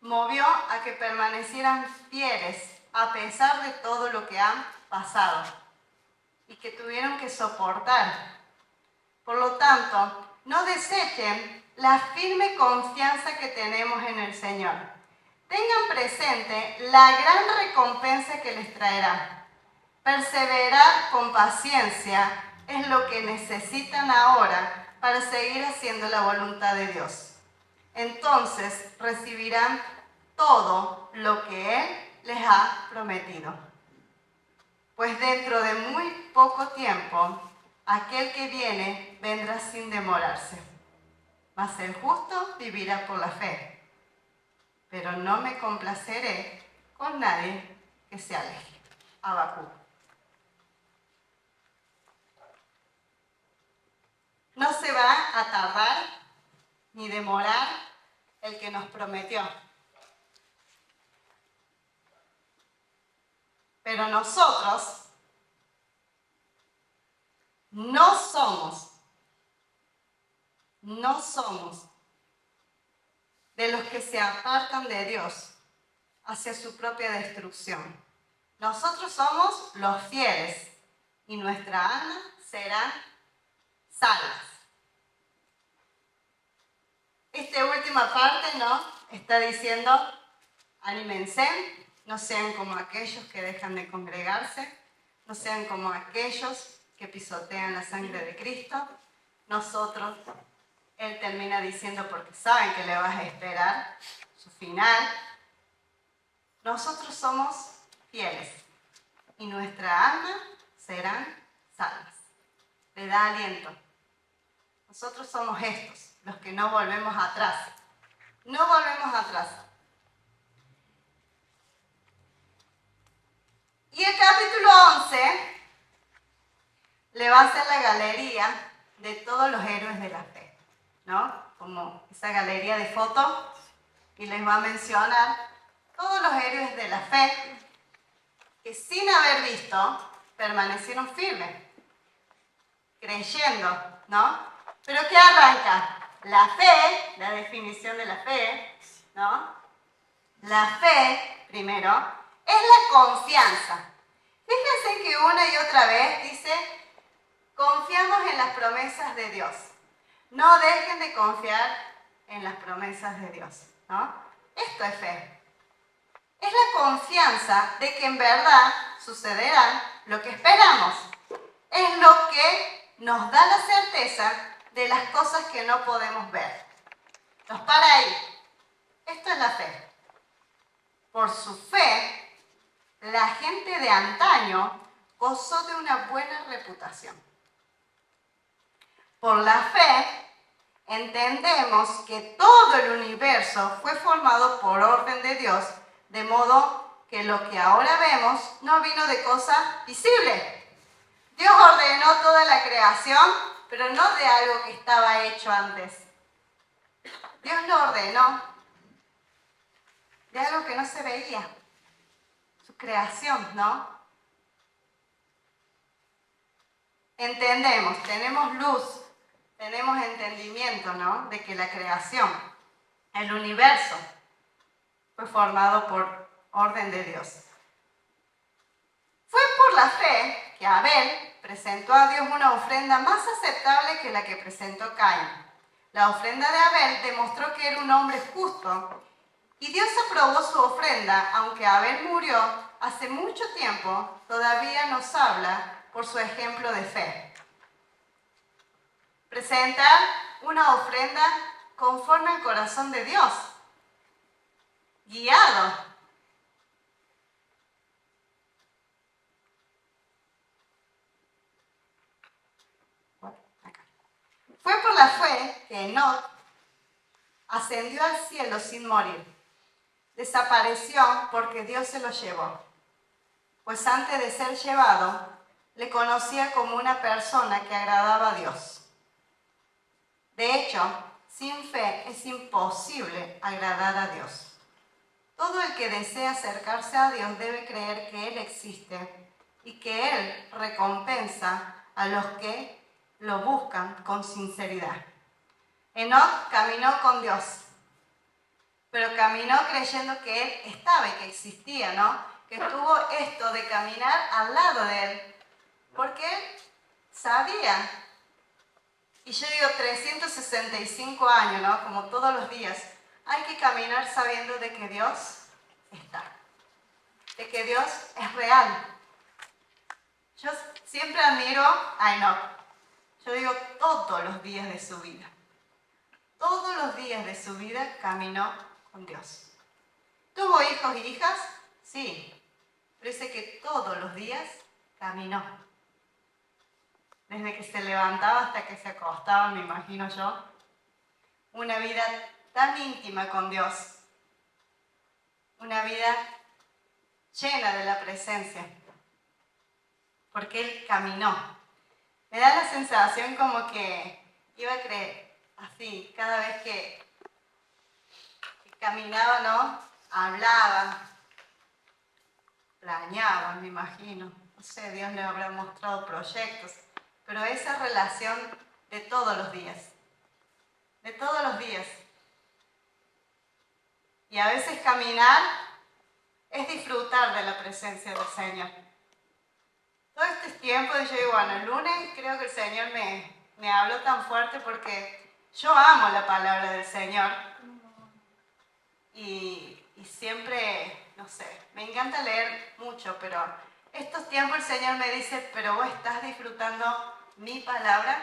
movió a que permanecieran fieles a pesar de todo lo que han pasado y que tuvieron que soportar. Por lo tanto, no desechen la firme confianza que tenemos en el Señor. Tengan presente la gran recompensa que les traerá. Perseverar con paciencia es lo que necesitan ahora para seguir haciendo la voluntad de Dios. Entonces recibirán todo lo que Él les ha prometido. Pues dentro de muy poco tiempo, aquel que viene vendrá sin demorarse. Mas el justo vivirá por la fe. Pero no me complaceré con nadie que se aleje. Habacuc. No se va a tardar ni demorar el que nos prometió. Pero nosotros no somos de los que se apartan de Dios hacia su propia destrucción. Nosotros somos los fieles y nuestra alma será salvas. Esta última parte, ¿no? Está diciendo, anímense, no sean como aquellos que dejan de congregarse, no sean como aquellos que pisotean la sangre de Cristo. Nosotros, Él termina diciendo, porque saben que le vas a esperar su final, nosotros somos fieles y nuestra alma serán salvas. Le da aliento. Nosotros somos estos, los que no volvemos atrás. No volvemos atrás. Y el capítulo 11 le va a hacer la galería de todos los héroes de la fe, ¿no? Como esa galería de fotos, y les va a mencionar todos los héroes de la fe que sin haber visto permanecieron firmes, creyendo, ¿no? Pero ¿qué arranca? La fe, la definición de la fe, ¿no? La fe, primero, es la confianza. Fíjense que una y otra vez dice, confiamos en las promesas de Dios. No dejen de confiar en las promesas de Dios, ¿no? Esto es fe. Es la confianza de que en verdad sucederá lo que esperamos. Es lo que nos da la certeza de las cosas que no podemos ver. Nos para ahí. Esto es la fe. Por su fe, la gente de antaño gozó de una buena reputación. Por la fe, entendemos que todo el universo fue formado por orden de Dios, de modo que lo que ahora vemos no vino de cosas visibles. Dios ordenó toda la creación, pero no de algo que estaba hecho antes. Dios lo ordenó de algo que no se veía. Su creación, ¿no? Entendemos, tenemos luz, tenemos entendimiento, ¿no? De que la creación, el universo, fue formado por orden de Dios. Fue por la fe que Abel presentó a Dios una ofrenda más aceptable que la que presentó Caín. La ofrenda de Abel demostró que era un hombre justo y Dios aprobó su ofrenda, aunque Abel murió hace mucho tiempo, todavía nos habla por su ejemplo de fe. presentar una ofrenda conforme al corazón de Dios, guiado. Fue por la fe que Enoc ascendió al cielo sin morir. Desapareció porque Dios se lo llevó. Pues antes de ser llevado, le conocía como una persona que agradaba a Dios. De hecho, sin fe es imposible agradar a Dios. Todo el que desea acercarse a Dios debe creer que Él existe y que Él recompensa a los que lo buscan con sinceridad. Enoc caminó con Dios, pero caminó creyendo que Él estaba y que existía, ¿no? Que tuvo esto de caminar al lado de Él, porque Él sabía. Y yo digo 365 años, ¿no? Como todos los días, hay que caminar sabiendo de que Dios está, de que Dios es real. Yo siempre admiro a Enoc. Yo digo todos los días de su vida. Todos los días de su vida caminó con Dios. ¿Tuvo hijos y hijas? Sí. Pero dice que todos los días caminó. Desde que se levantaba hasta que se acostaba, me imagino yo. Una vida tan íntima con Dios. Una vida llena de la presencia. Porque Él caminó. Me da la sensación como que iba a creer así, cada vez que caminaba, ¿no? Hablaba, planeaba, me imagino. No sé, Dios le habrá mostrado proyectos. Pero esa relación de todos los días. De todos los días. Y a veces caminar es disfrutar de la presencia del Señor. Todo este tiempo, yo digo, bueno, el lunes creo que el Señor me habló tan fuerte porque yo amo la palabra del Señor. Y siempre, no sé, me encanta leer mucho, pero estos tiempos el Señor me dice, pero vos estás disfrutando mi palabra.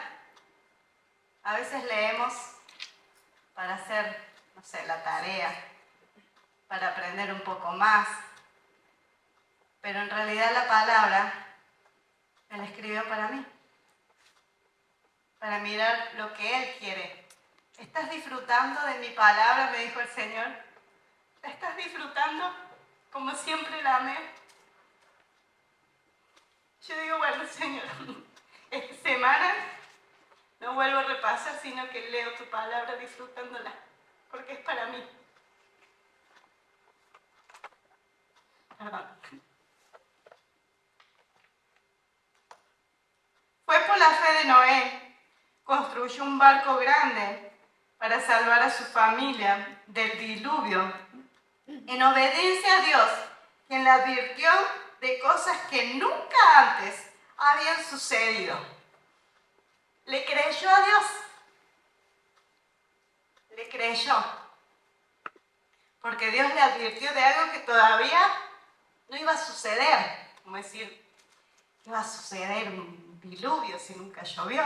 A veces leemos para hacer, no sé, la tarea, para aprender un poco más, pero en realidad la palabra me la escribió para mí, para mirar lo que Él quiere. ¿Estás disfrutando de mi palabra?, me dijo el Señor. ¿La estás disfrutando como siempre la amé? Yo digo, bueno, Señor, esta semana no vuelvo a repasar, sino que leo tu palabra disfrutándola, porque es para mí. Perdón. Fue por la fe de Noé, construyó un barco grande para salvar a su familia del diluvio, en obediencia a Dios, quien le advirtió de cosas que nunca antes habían sucedido. Le creyó a Dios. Le creyó. Porque Dios le advirtió de algo que todavía no iba a suceder. Como decir, iba a suceder un diluvio si nunca llovió.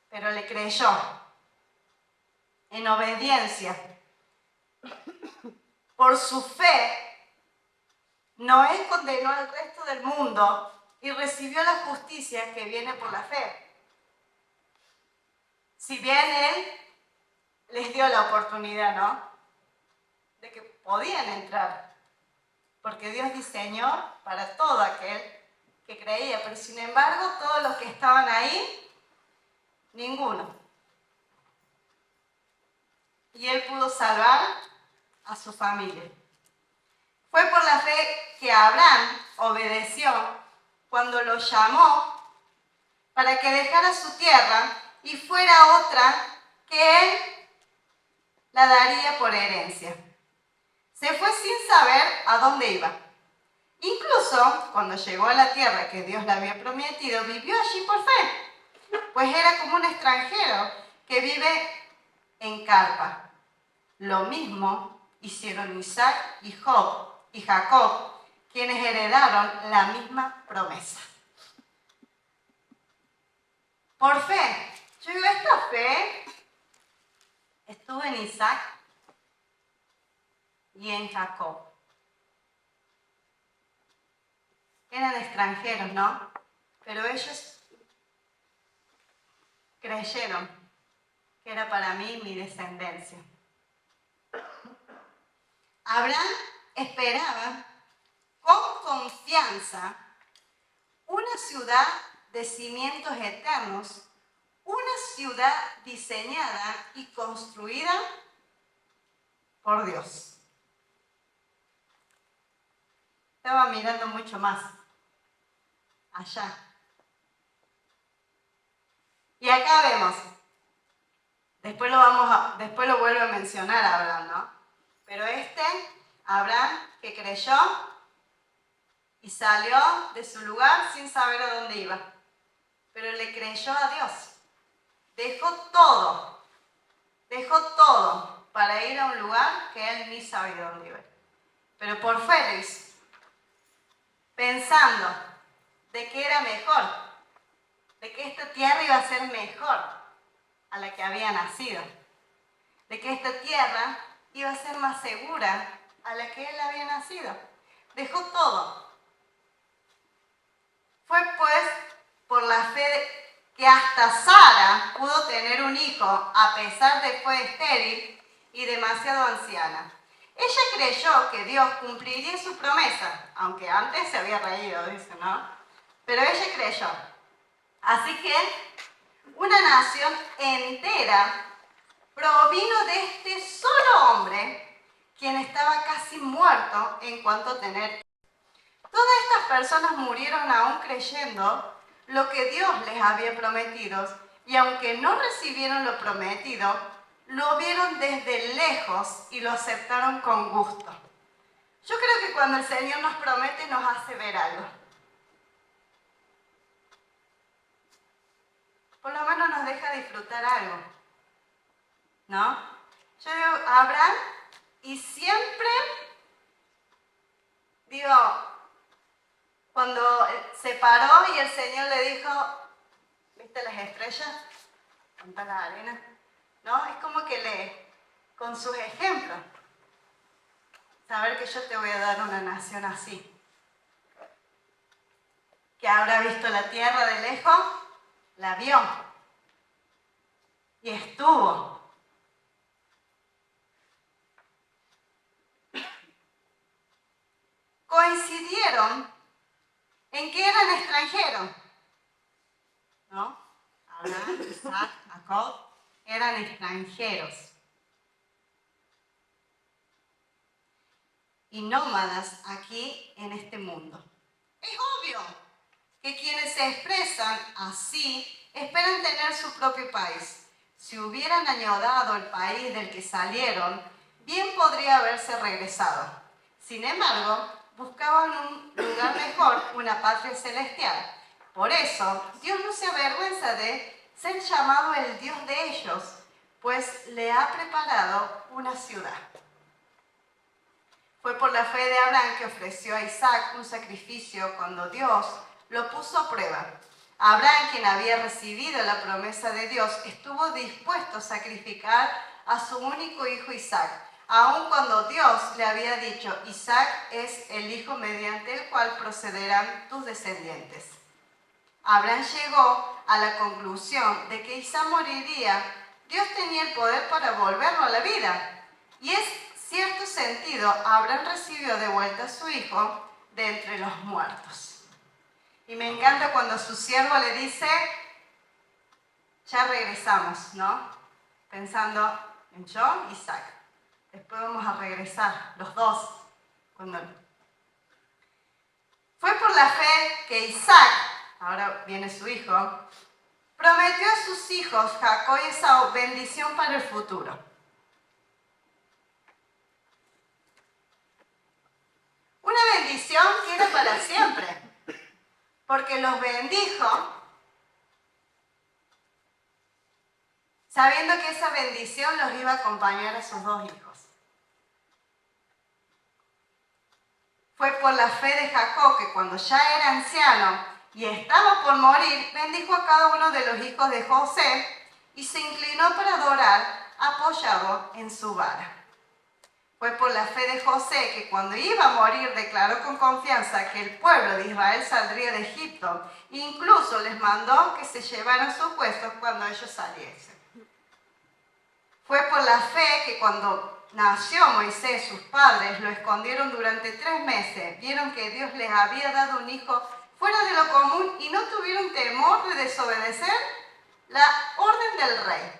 Pero le creyó. En obediencia. Por su fe, Noé condenó al resto del mundo y recibió la justicia que viene por la fe. Si bien Él les dio la oportunidad, ¿no?, de que podían entrar, porque Dios diseñó para todo aquel que creía, pero sin embargo todos los que estaban ahí, ninguno. Y Él pudo salvar a su familia. Fue por la fe que Abraham obedeció cuando lo llamó para que dejara su tierra y fuera a otra que Él la daría por herencia. Se fue sin saber a dónde iba. Incluso cuando llegó a la tierra que Dios le había prometido, vivió allí por fe, pues era como un extranjero que vive en carpa. Lo mismo hicieron Isaac y Jacob, quienes heredaron la misma promesa. Por fe. Yo digo, esta fe estuvo en Isaac y en Jacob. Eran extranjeros, ¿no? Pero ellos creyeron que era para mí mi descendencia. Abraham esperaba con confianza una ciudad de cimientos eternos, una ciudad diseñada y construida por Dios. Estaba mirando mucho más allá. Y acá vemos, después lo vuelvo a mencionar a Abraham, ¿no? Pero Abraham que creyó y salió de su lugar sin saber a dónde iba, pero le creyó a Dios. Dejó todo para ir a un lugar que él ni sabía dónde iba. Pero por fe lo hizo, pensando de que era mejor, de que esta tierra iba a ser mejor a la que había nacido, de que esta tierra iba a ser más segura a la que él había nacido. Dejó todo. Fue pues por la fe que hasta Sara pudo tener un hijo a pesar de que fue estéril y demasiado anciana. Ella creyó que Dios cumpliría su promesa, aunque antes se había reído, dice, ¿no? Pero ella creyó. Así que una nación entera provino de este solo hombre, quien estaba casi muerto en cuanto a tener. Todas estas personas murieron aún creyendo lo que Dios les había prometido, y aunque no recibieron lo prometido, lo vieron desde lejos y lo aceptaron con gusto. Yo creo que cuando el Señor nos promete, nos hace ver algo. Por lo menos nos deja disfrutar algo, ¿no? Yo digo, Abraham, y siempre, cuando se paró y el Señor le dijo, ¿viste las estrellas? ¿Cuánta la arena? ¿No? Es como que con sus ejemplos, saber que yo te voy a dar una nación así. Que habrá visto la tierra de lejos, la vio y estuvo. Coincidieron en que eran extranjeros, ¿no? Abraham, Isaac, Jacob eran extranjeros y nómadas aquí en este mundo. Es obvio que quienes se expresan así esperan tener su propio país. Si hubieran añorado el país del que salieron, bien podría haberse regresado. Sin embargo, buscaban un lugar mejor, una patria celestial. Por eso, Dios no se avergüenza de ser llamado el Dios de ellos, pues le ha preparado una ciudad. Fue por la fe de Abraham que ofreció a Isaac un sacrificio cuando Dios lo puso a prueba. Abraham, quien había recibido la promesa de Dios, estuvo dispuesto a sacrificar a su único hijo Isaac, aun cuando Dios le había dicho, Isaac es el hijo mediante el cual procederán tus descendientes. Abraham llegó a la conclusión de que Isaac moriría. Dios tenía el poder para volverlo a la vida. Y en cierto sentido, Abraham recibió de vuelta a su hijo de entre los muertos. Y me encanta cuando su siervo le dice, ya regresamos, ¿no? Pensando en yo y Isaac. Después vamos a regresar, los dos. Fue por la fe que Isaac, ahora viene su hijo, prometió a sus hijos, Jacob y Esaú, bendición para el futuro. Una bendición que era para siempre, porque los bendijo sabiendo que esa bendición los iba a acompañar a sus dos hijos. Fue por la fe de Jacob que cuando ya era anciano y estaba por morir, bendijo a cada uno de los hijos de José y se inclinó para adorar apoyado en su vara. Fue por la fe de José que cuando iba a morir declaró con confianza que el pueblo de Israel saldría de Egipto. Incluso les mandó que se llevaran sus huesos cuando ellos saliesen. Fue por la fe que cuando nació Moisés, sus padres lo escondieron durante 3 meses. Vieron que Dios les había dado un hijo fuera de lo común y no tuvieron temor de desobedecer la orden del rey.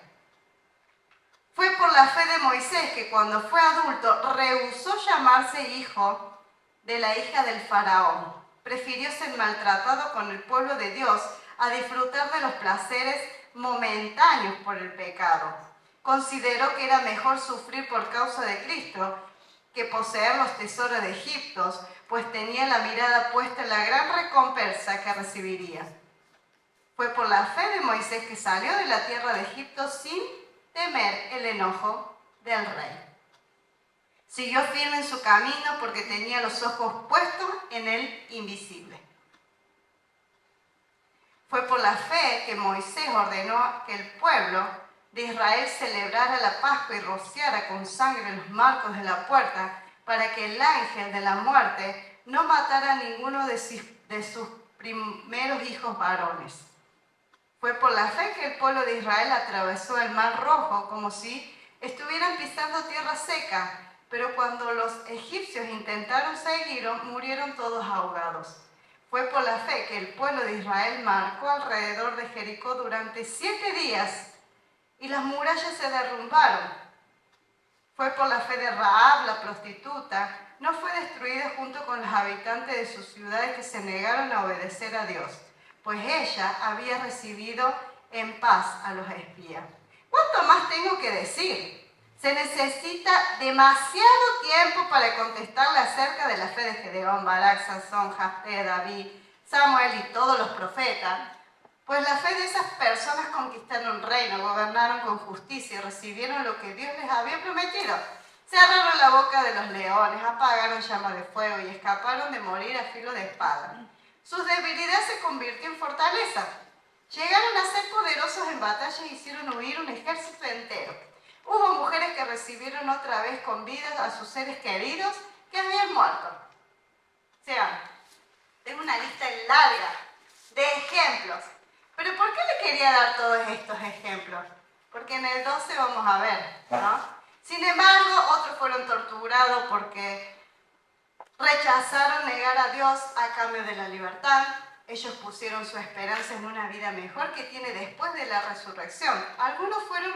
Fue por la fe de Moisés que cuando fue adulto rehusó llamarse hijo de la hija del faraón. Prefirió ser maltratado con el pueblo de Dios a disfrutar de los placeres momentáneos por el pecado. Consideró que era mejor sufrir por causa de Cristo que poseer los tesoros de Egipto, pues tenía la mirada puesta en la gran recompensa que recibiría. Fue por la fe de Moisés que salió de la tierra de Egipto sin temer el enojo del rey. Siguió firme en su camino porque tenía los ojos puestos en el invisible. Fue por la fe que Moisés ordenó que el pueblo de Israel celebrara la Pascua y rociara con sangre los marcos de la puerta para que el ángel de la muerte no matara a ninguno de sus primeros hijos varones. Fue por la fe que el pueblo de Israel atravesó el Mar Rojo como si estuvieran pisando tierra seca, pero cuando los egipcios intentaron seguirlo, murieron todos ahogados. Fue por la fe que el pueblo de Israel marcó alrededor de Jericó durante 7 días y las murallas se derrumbaron. Fue por la fe de Rahab, la prostituta, no fue destruida junto con los habitantes de sus ciudades que se negaron a obedecer a Dios, pues ella había recibido en paz a los espías. ¿Cuánto más tengo que decir? Se necesita demasiado tiempo para contestarle acerca de la fe de Gedeón, Barak, Sansón, Jefté, David, Samuel y todos los profetas, pues la fe de esas personas conquistaron un reino, gobernaron con justicia y recibieron lo que Dios les había prometido. Cerraron la boca de los leones, apagaron llamas de fuego y escaparon de morir a filo de espada. Sus debilidades se convirtió en fortaleza. Llegaron a ser poderosos en batalla e hicieron huir un ejército entero. Hubo mujeres que recibieron otra vez con vida a sus seres queridos que habían muerto. O sea, tengo una lista larga de ejemplos. ¿Pero por qué le quería dar todos estos ejemplos? Porque en el 12 vamos a ver, ¿no? Sin embargo, otros fueron torturados porque rechazaron negar a Dios a cambio de la libertad. Ellos pusieron su esperanza en una vida mejor que tiene después de la resurrección. Algunos fueron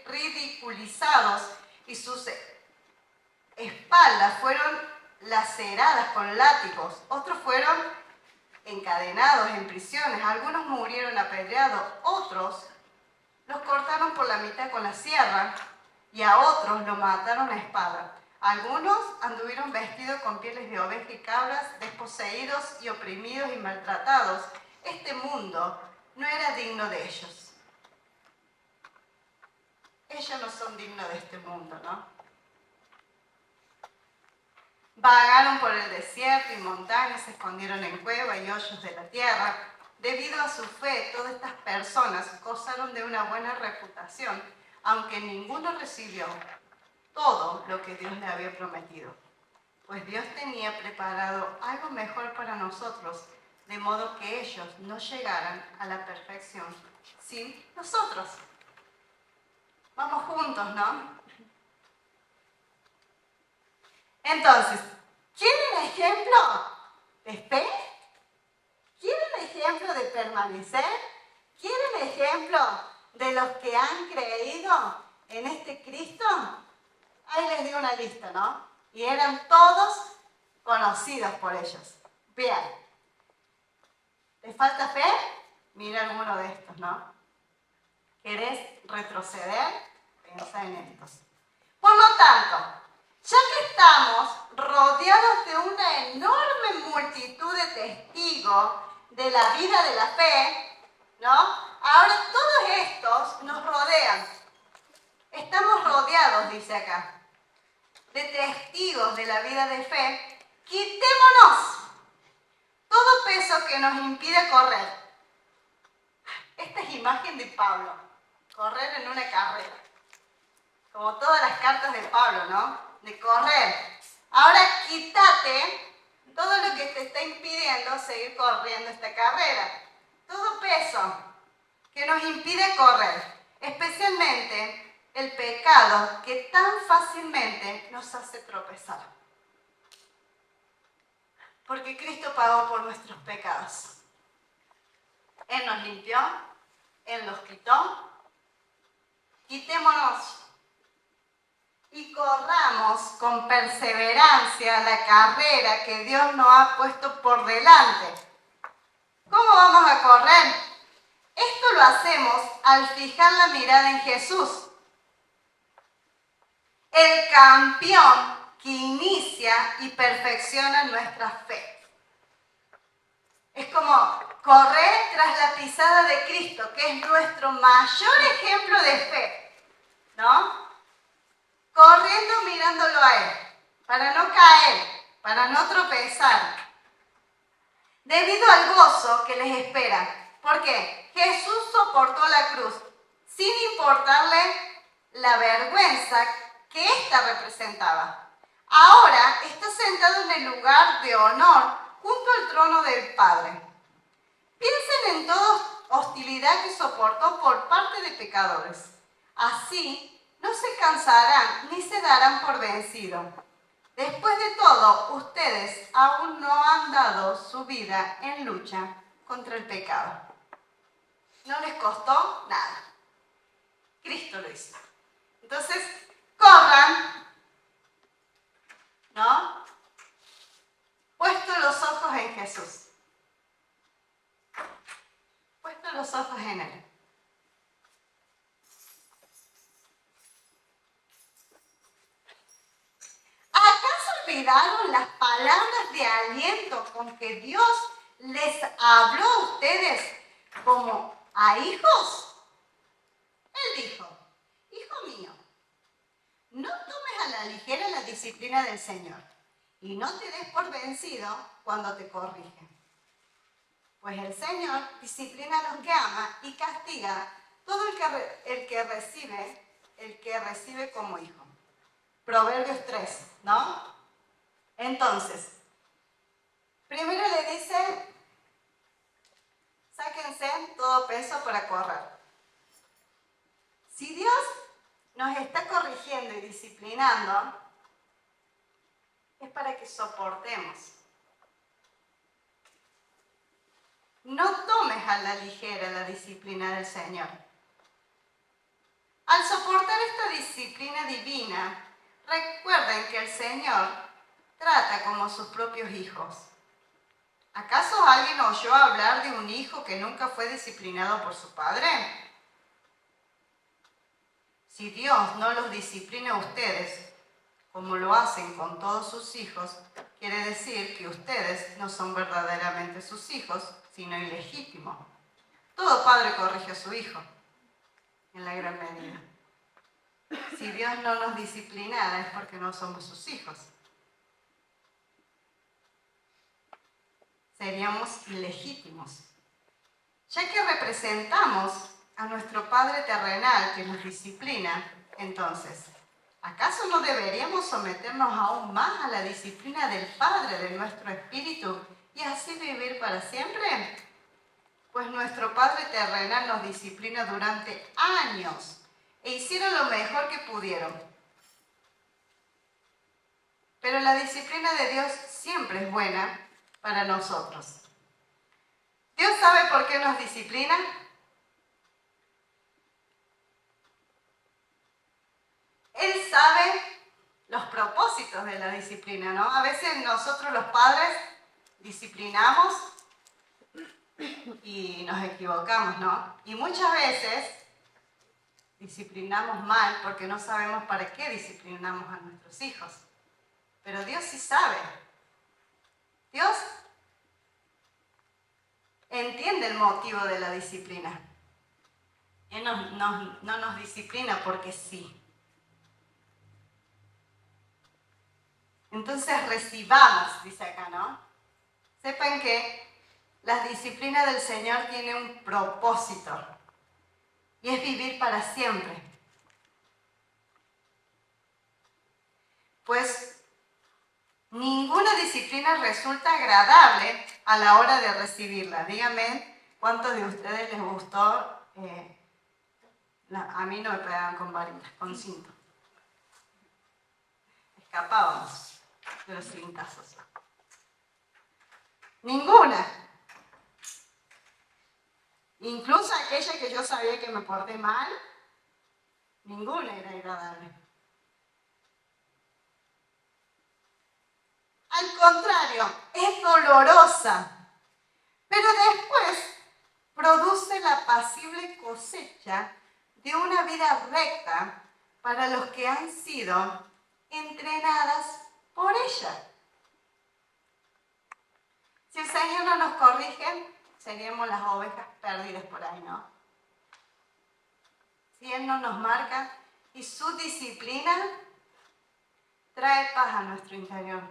ridiculizados y sus espaldas fueron laceradas con látigos. Otros fueron encadenados en prisiones. Algunos murieron apedreados. Otros los cortaron por la mitad con la sierra y a otros los mataron a espada. Algunos anduvieron vestidos con pieles de ovejas y cabras, desposeídos y oprimidos y maltratados. Este mundo no era digno de ellos. Ellos no son dignos de este mundo, ¿no? Vagaron por el desierto y montañas, se escondieron en cuevas y hoyos de la tierra. Debido a su fe, todas estas personas gozaron de una buena reputación, aunque ninguno recibió todo lo que Dios le había prometido, pues Dios tenía preparado algo mejor para nosotros, de modo que ellos no llegaran a la perfección sin nosotros. Vamos juntos, ¿no? Entonces, ¿quieren ejemplo de fe? ¿Quieren ejemplo de permanecer? ¿Quieren ejemplo de los que han creído en este Cristo? Ahí les di una lista, ¿no? Y eran todos conocidos por ellos. Bien. ¿Les falta fe? Mira alguno de estos, ¿no? ¿Querés retroceder? Piensa en estos. Por lo tanto, ya que estamos rodeados de una enorme multitud de testigos de la vida de la fe, ¿no? Ahora todos estos nos rodean. Estamos rodeados, dice acá, de testigos de la vida de fe. Quitémonos todo peso que nos impide correr. Esta es imagen de Pablo, correr en una carrera. Como todas las cartas de Pablo, ¿no? De correr. Ahora quítate todo lo que te está impidiendo seguir corriendo esta carrera. Todo peso que nos impide correr, especialmente el pecado que tan fácilmente nos hace tropezar. Porque Cristo pagó por nuestros pecados. Él nos limpió, Él los quitó. Quitémonos y corramos con perseverancia la carrera que Dios nos ha puesto por delante. ¿Cómo vamos a correr? Esto lo hacemos al fijar la mirada en Jesús, el campeón que inicia y perfecciona nuestra fe. Es como correr tras la pisada de Cristo, que es nuestro mayor ejemplo de fe, ¿no? Corriendo mirándolo a Él, para no caer, para no tropezar, debido al gozo que les espera. Porque Jesús soportó la cruz sin importarle la vergüenza que ésta representaba. Ahora está sentado en el lugar de honor junto al trono del Padre. Piensen en toda hostilidad que soportó por parte de pecadores. Así no se cansarán ni se darán por vencidos. Después de todo, ustedes aún no han dado su vida en lucha contra el pecado. No les costó nada. Cristo lo hizo. Entonces, corran, ¿no? Puesto los ojos en Jesús. Puesto los ojos en Él. ¿Acaso olvidaron las palabras de aliento con que Dios les habló a ustedes como a hijos? Él dijo, hijo mío, no tomes a la ligera la disciplina del Señor y no te des por vencido cuando te corrigen. Pues el Señor disciplina a los que ama y castiga todo el que recibe como hijo. Proverbios 3, ¿no? Entonces, primero le dice, sáquense todo peso para correr. Si Dios nos está corrigiendo y disciplinando, es para que soportemos. No tomes a la ligera la disciplina del Señor. Al soportar esta disciplina divina, recuerden que el Señor trata como sus propios hijos. ¿Acaso alguien oyó hablar de un hijo que nunca fue disciplinado por su padre? Si Dios no los disciplina a ustedes, como lo hacen con todos sus hijos, quiere decir que ustedes no son verdaderamente sus hijos, sino ilegítimos. Todo padre corrige a su hijo, en la gran medida. Si Dios no nos disciplinara es porque no somos sus hijos. Seríamos ilegítimos, ya que representamos a nuestro Padre terrenal que nos disciplina. Entonces, ¿acaso no deberíamos someternos aún más a la disciplina del Padre de nuestro espíritu y así vivir para siempre? Pues nuestro Padre terrenal nos disciplina durante años e hicieron lo mejor que pudieron. Pero la disciplina de Dios siempre es buena para nosotros. ¿Dios sabe por qué nos disciplina? Él sabe los propósitos de la disciplina, ¿no? A veces nosotros los padres disciplinamos y nos equivocamos, ¿no? Y muchas veces disciplinamos mal porque no sabemos para qué disciplinamos a nuestros hijos. Pero Dios sí sabe. Dios entiende el motivo de la disciplina. Él no nos disciplina porque sí. Entonces recibamos, dice acá, ¿no? sepan que las disciplinas del Señor tienen un propósito y es vivir para siempre. Pues ninguna disciplina resulta agradable a la hora de recibirla. Díganme cuántos de ustedes les gustó. A mí no me pegaban con varitas, con cinto. Escapábamos de los cintazos. Ninguna. Incluso aquella que yo sabía que me porté mal, ninguna era agradable. Al contrario, es dolorosa, pero después produce la apacible cosecha de una vida recta para los que han sido entrenadas por ella. Si el Señor no nos corrige, seríamos las ovejas perdidas por ahí, ¿no? Si Él no nos marca y su disciplina trae paz a nuestro interior.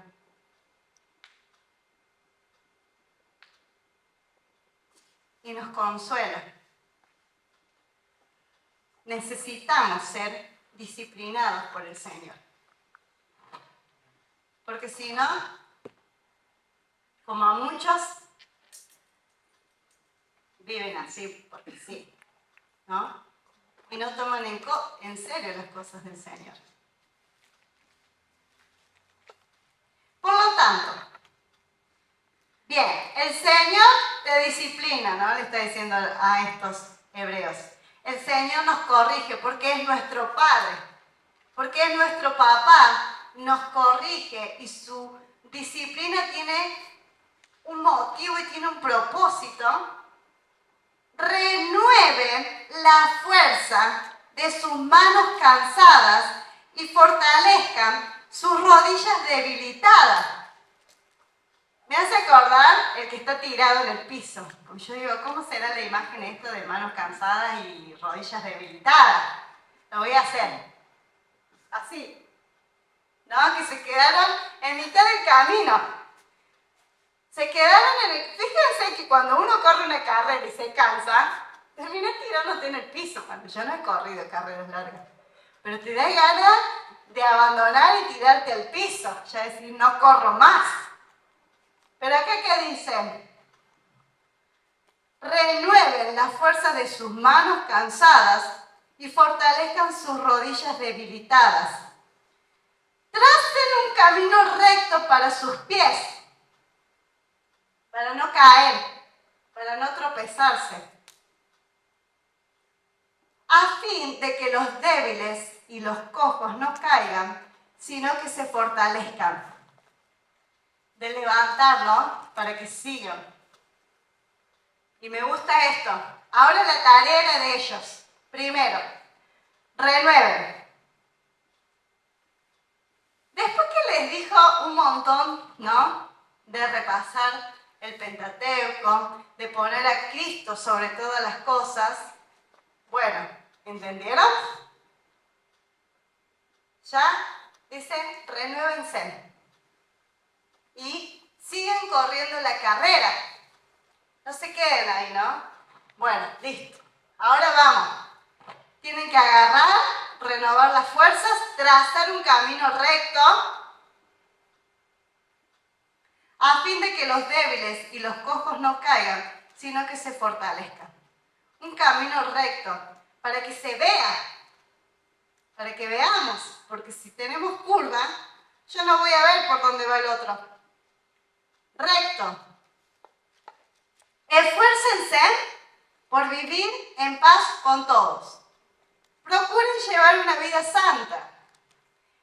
Y nos consuela. Necesitamos ser disciplinados por el Señor. Porque si no, como a muchos, viven así porque sí, ¿no? Y no toman en serio las cosas del Señor. Por lo tanto, bien, el Señor te disciplina, ¿no? Le está diciendo a estos hebreos. El Señor nos corrige porque es nuestro Padre, porque es nuestro papá, nos corrige y su disciplina tiene un motivo y tiene un propósito. Renueven la fuerza de sus manos cansadas y fortalezcan sus rodillas debilitadas. Me hace acordar el que está tirado en el piso. Porque yo digo, ¿cómo será la imagen esto de manos cansadas y rodillas debilitadas? Lo voy a hacer. Así. ¿No? Que se quedaron en mitad del camino. Se quedaron en el... Fíjense que cuando uno corre una carrera y se cansa, termina tirándote en el piso. Cuando yo no he corrido carreras largas. Pero te da ganas de abandonar y tirarte al piso. Ya decir, no corro más. Pero acá, ¿qué dicen? Renueven las fuerzas de sus manos cansadas y fortalezcan sus rodillas debilitadas. Tracen un camino recto para sus pies, para no caer, para no tropezarse, a fin de que los débiles y los cojos no caigan, sino que se fortalezcan. De levantarlo para que sigan. Y me gusta esto. Ahora la tarea era de ellos. Primero, renueven. Después que les dijo un montón, ¿no? De repasar el Pentateuco, de poner a Cristo sobre todas las cosas. Bueno, ¿entendieron? Ya dicen, renuévense. Y sigan corriendo la carrera. No se queden ahí, ¿no? Bueno, listo. Ahora vamos. Tienen que agarrar, renovar las fuerzas, trazar un camino recto, a fin de que los débiles y los cojos no caigan, sino que se fortalezcan. Un camino recto, para que se vea, para que veamos, porque si tenemos curva, yo no voy a ver por dónde va el otro. Recto. Esfuércense por vivir en paz con todos. Procuren llevar una vida santa.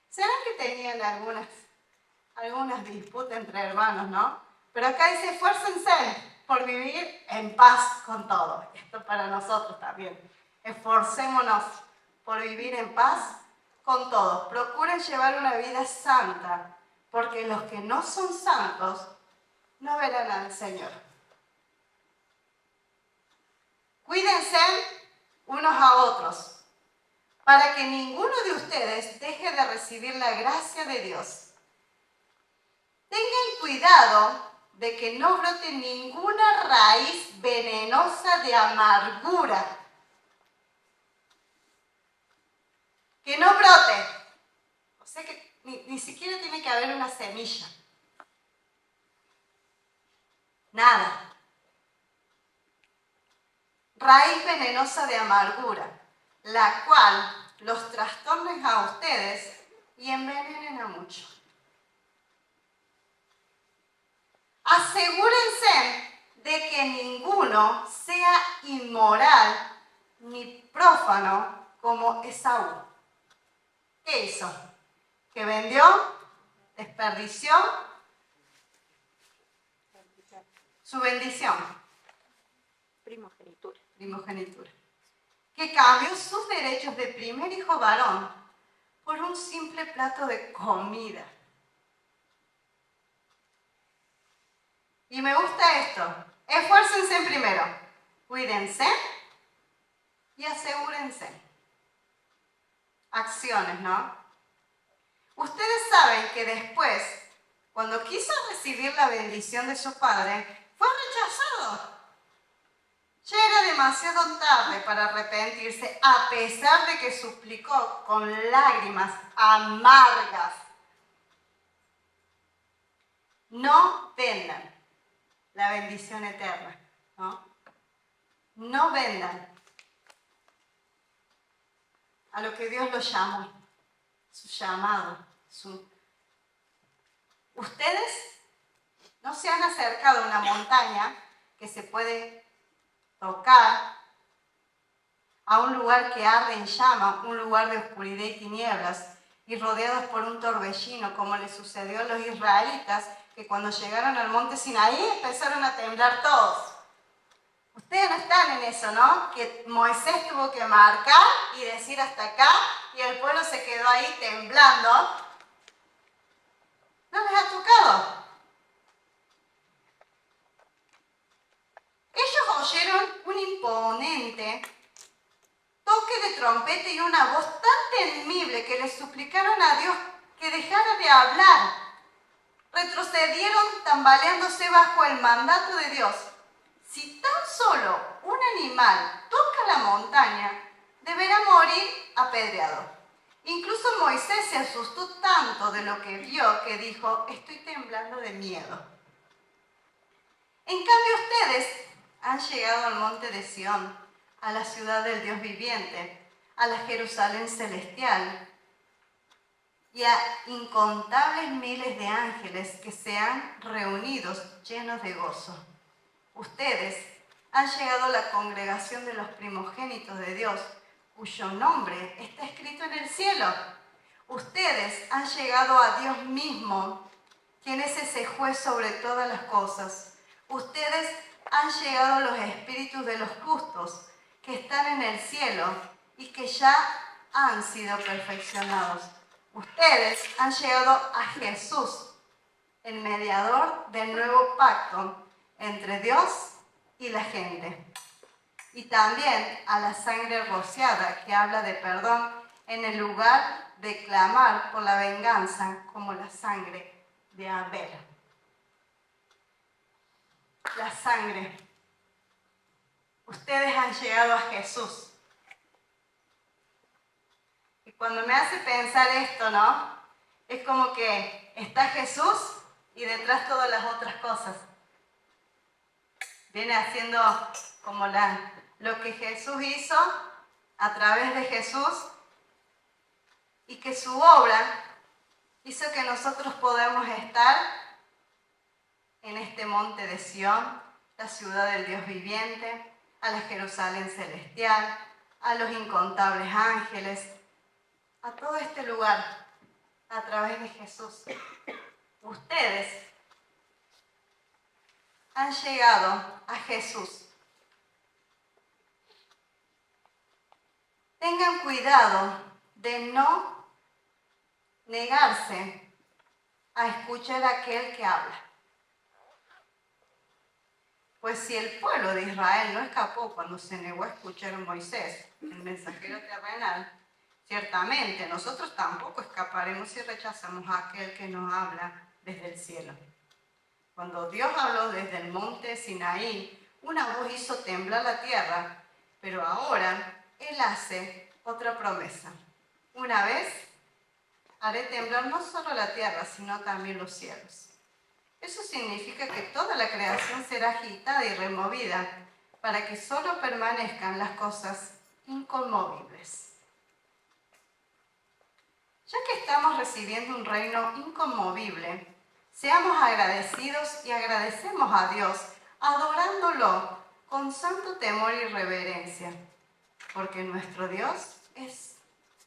¿Será que tenían algunas disputas entre hermanos, no? Pero acá dice, esfuércense por vivir en paz con todos. Esto para nosotros también. Esforcémonos por vivir en paz con todos. Procuren llevar una vida santa, porque los que no son santos no verán al Señor. Cuídense unos a otros, para que ninguno de ustedes deje de recibir la gracia de Dios. Tengan cuidado de que no brote ninguna raíz venenosa de amargura. Que no brote. O sea que ni siquiera tiene que haber una semilla. Nada. Raíz venenosa de amargura, la cual los trastornen a ustedes y envenenen a muchos. Asegúrense de que ninguno sea inmoral ni prófano como Esaú. ¿Qué hizo? Que vendió, desperdició su bendición. Primogenitura. Que cambió sus derechos de primer hijo varón por un simple plato de comida. Y me gusta esto. Esfuércense primero. Cuídense y asegúrense. Acciones, ¿no? Ustedes saben que después, cuando quiso recibir la bendición de su padre, fue rechazado. Ya era demasiado tarde para arrepentirse, a pesar de que suplicó con lágrimas amargas. No vendan la bendición eterna, ¿no? No vendan a lo que Dios lo llamó, su llamado. Ustedes no se han acercado a una montaña que se puede tocar, a un lugar que arde en llama, un lugar de oscuridad y tinieblas, y rodeados por un torbellino, como le sucedió a los israelitas, que cuando llegaron al monte Sinaí empezaron a temblar todos. Ustedes no están en eso, ¿no? Que Moisés tuvo que marcar y decir hasta acá, y el pueblo se quedó ahí temblando. ¿No les ha tocado? Ellos oyeron un imponente toque de trompeta y una voz tan temible que les suplicaron a Dios que dejara de hablar. Retrocedieron tambaleándose bajo el mandato de Dios. Si tan solo un animal toca la montaña, deberá morir apedreado. Incluso Moisés se asustó tanto de lo que vio que dijo: estoy temblando de miedo. En cambio ustedes han llegado al monte de Sión, a la ciudad del Dios viviente, a la Jerusalén celestial y a incontables miles de ángeles que se han reunido llenos de gozo. Ustedes han llegado a la congregación de los primogénitos de Dios, cuyo nombre está escrito en el cielo. Ustedes han llegado a Dios mismo, quien es ese juez sobre todas las cosas. Ustedes han llegado a los espíritus de los justos que están en el cielo y que ya han sido perfeccionados. Ustedes han llegado a Jesús, el mediador del nuevo pacto entre Dios y la gente. Y también a la sangre rociada, que habla de perdón, en el lugar de clamar por la venganza como la sangre de Abel. La sangre. Ustedes han llegado a Jesús. Y cuando me hace pensar esto, ¿no? Es como que está Jesús y detrás todas las otras cosas. Viene haciendo como lo que Jesús hizo a través de Jesús, y que su obra hizo que nosotros podamos estar en este monte de Sión, la ciudad del Dios viviente, a la Jerusalén celestial, a los incontables ángeles, a todo este lugar a través de Jesús. Ustedes han llegado a Jesús. Tengan cuidado de no negarse a escuchar a aquel que habla. Pues si el pueblo de Israel no escapó cuando se negó a escuchar a Moisés, el mensajero terrenal, ciertamente nosotros tampoco escaparemos si rechazamos a aquel que nos habla desde el cielo. Cuando Dios habló desde el monte Sinaí, una voz hizo temblar la tierra, pero ahora Él hace otra promesa. Una vez haré temblar no solo la tierra, sino también los cielos. Eso significa que toda la creación será agitada y removida para que solo permanezcan las cosas inconmovibles. Ya que estamos recibiendo un reino inconmovible, seamos agradecidos y agradecemos a Dios adorándolo con santo temor y reverencia, porque nuestro Dios es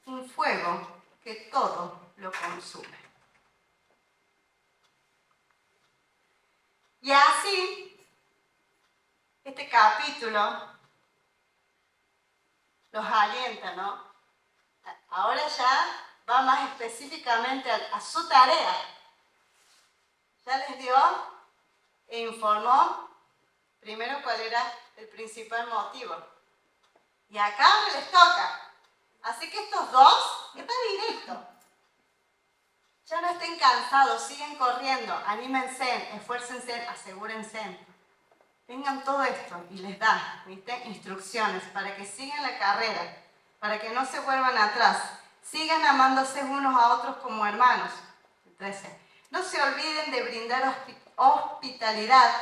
un fuego que todo lo consume. Y así, este capítulo los alienta, ¿no? Ahora ya va más específicamente a su tarea. Ya les dio e informó primero cuál era el principal motivo. Y acá ahora les toca. Así que estos dos, está directo. Ya no estén cansados, siguen corriendo, anímense, esfuércense, asegúrense. Tengan todo esto y les da, ¿viste? Instrucciones para que sigan la carrera, para que no se vuelvan atrás. Sigan amándose unos a otros como hermanos. 13. No se olviden de brindar hospitalidad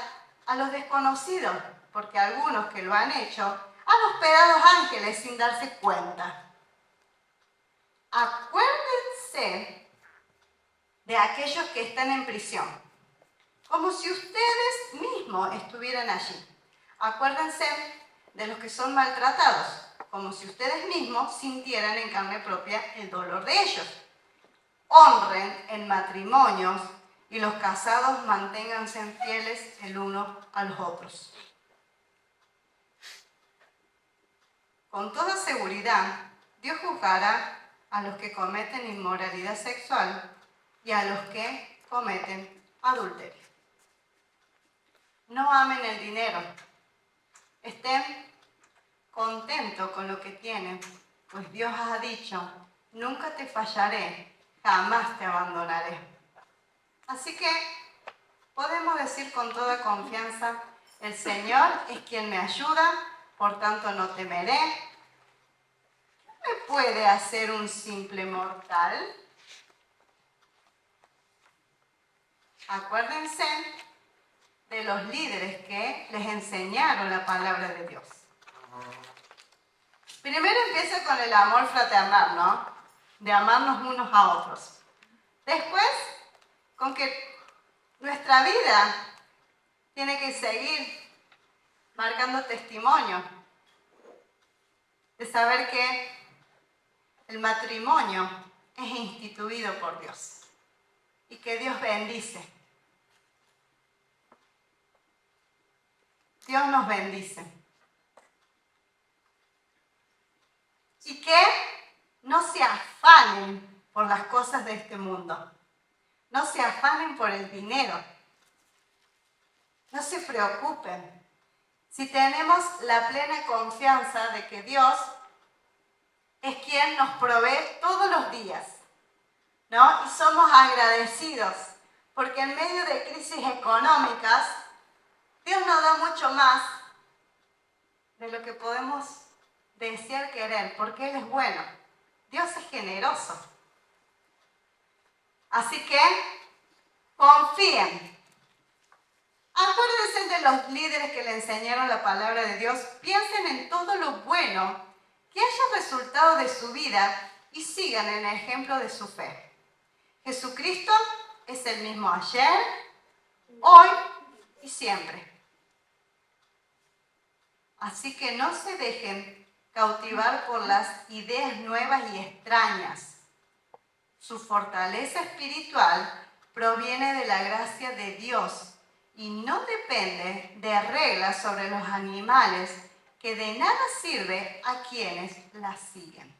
a los desconocidos, porque algunos que lo han hecho han hospedado ángeles sin darse cuenta. Acuérdense de aquellos que están en prisión, como si ustedes mismos estuvieran allí. Acuérdense de los que son maltratados, como si ustedes mismos sintieran en carne propia el dolor de ellos. Honren en matrimonios y los casados manténganse fieles el uno a los otros. Con toda seguridad, Dios juzgará a los que cometen inmoralidad sexual y a los que cometen adulterio. No amen el dinero. Estén contentos con lo que tienen, pues Dios ha dicho, nunca te fallaré, jamás te abandonaré. Así que podemos decir con toda confianza, el Señor es quien me ayuda, por tanto no temeré. ¿Qué me puede hacer un simple mortal? Acuérdense de los líderes que les enseñaron la palabra de Dios. Primero empieza con el amor fraternal, ¿no? De amarnos unos a otros. Después, con que nuestra vida tiene que seguir marcando testimonio de saber que el matrimonio es instituido por Dios y que Dios bendice. Dios nos bendice. Y que no se afanen por las cosas de este mundo. No se afanen por el dinero. No se preocupen. Si tenemos la plena confianza de que Dios es quien nos provee todos los días, ¿no? Y somos agradecidos, porque en medio de crisis económicas, Dios nos da mucho más de lo que podemos desear querer, porque Él es bueno. Dios es generoso. Así que confíen. Acuérdense de los líderes que le enseñaron la palabra de Dios. Piensen en todo lo bueno que haya resultado de su vida y sigan en el ejemplo de su fe. Jesucristo es el mismo ayer, hoy y siempre. Así que no se dejen cautivar por las ideas nuevas y extrañas. Su fortaleza espiritual proviene de la gracia de Dios y no depende de reglas sobre los animales que de nada sirve a quienes las siguen.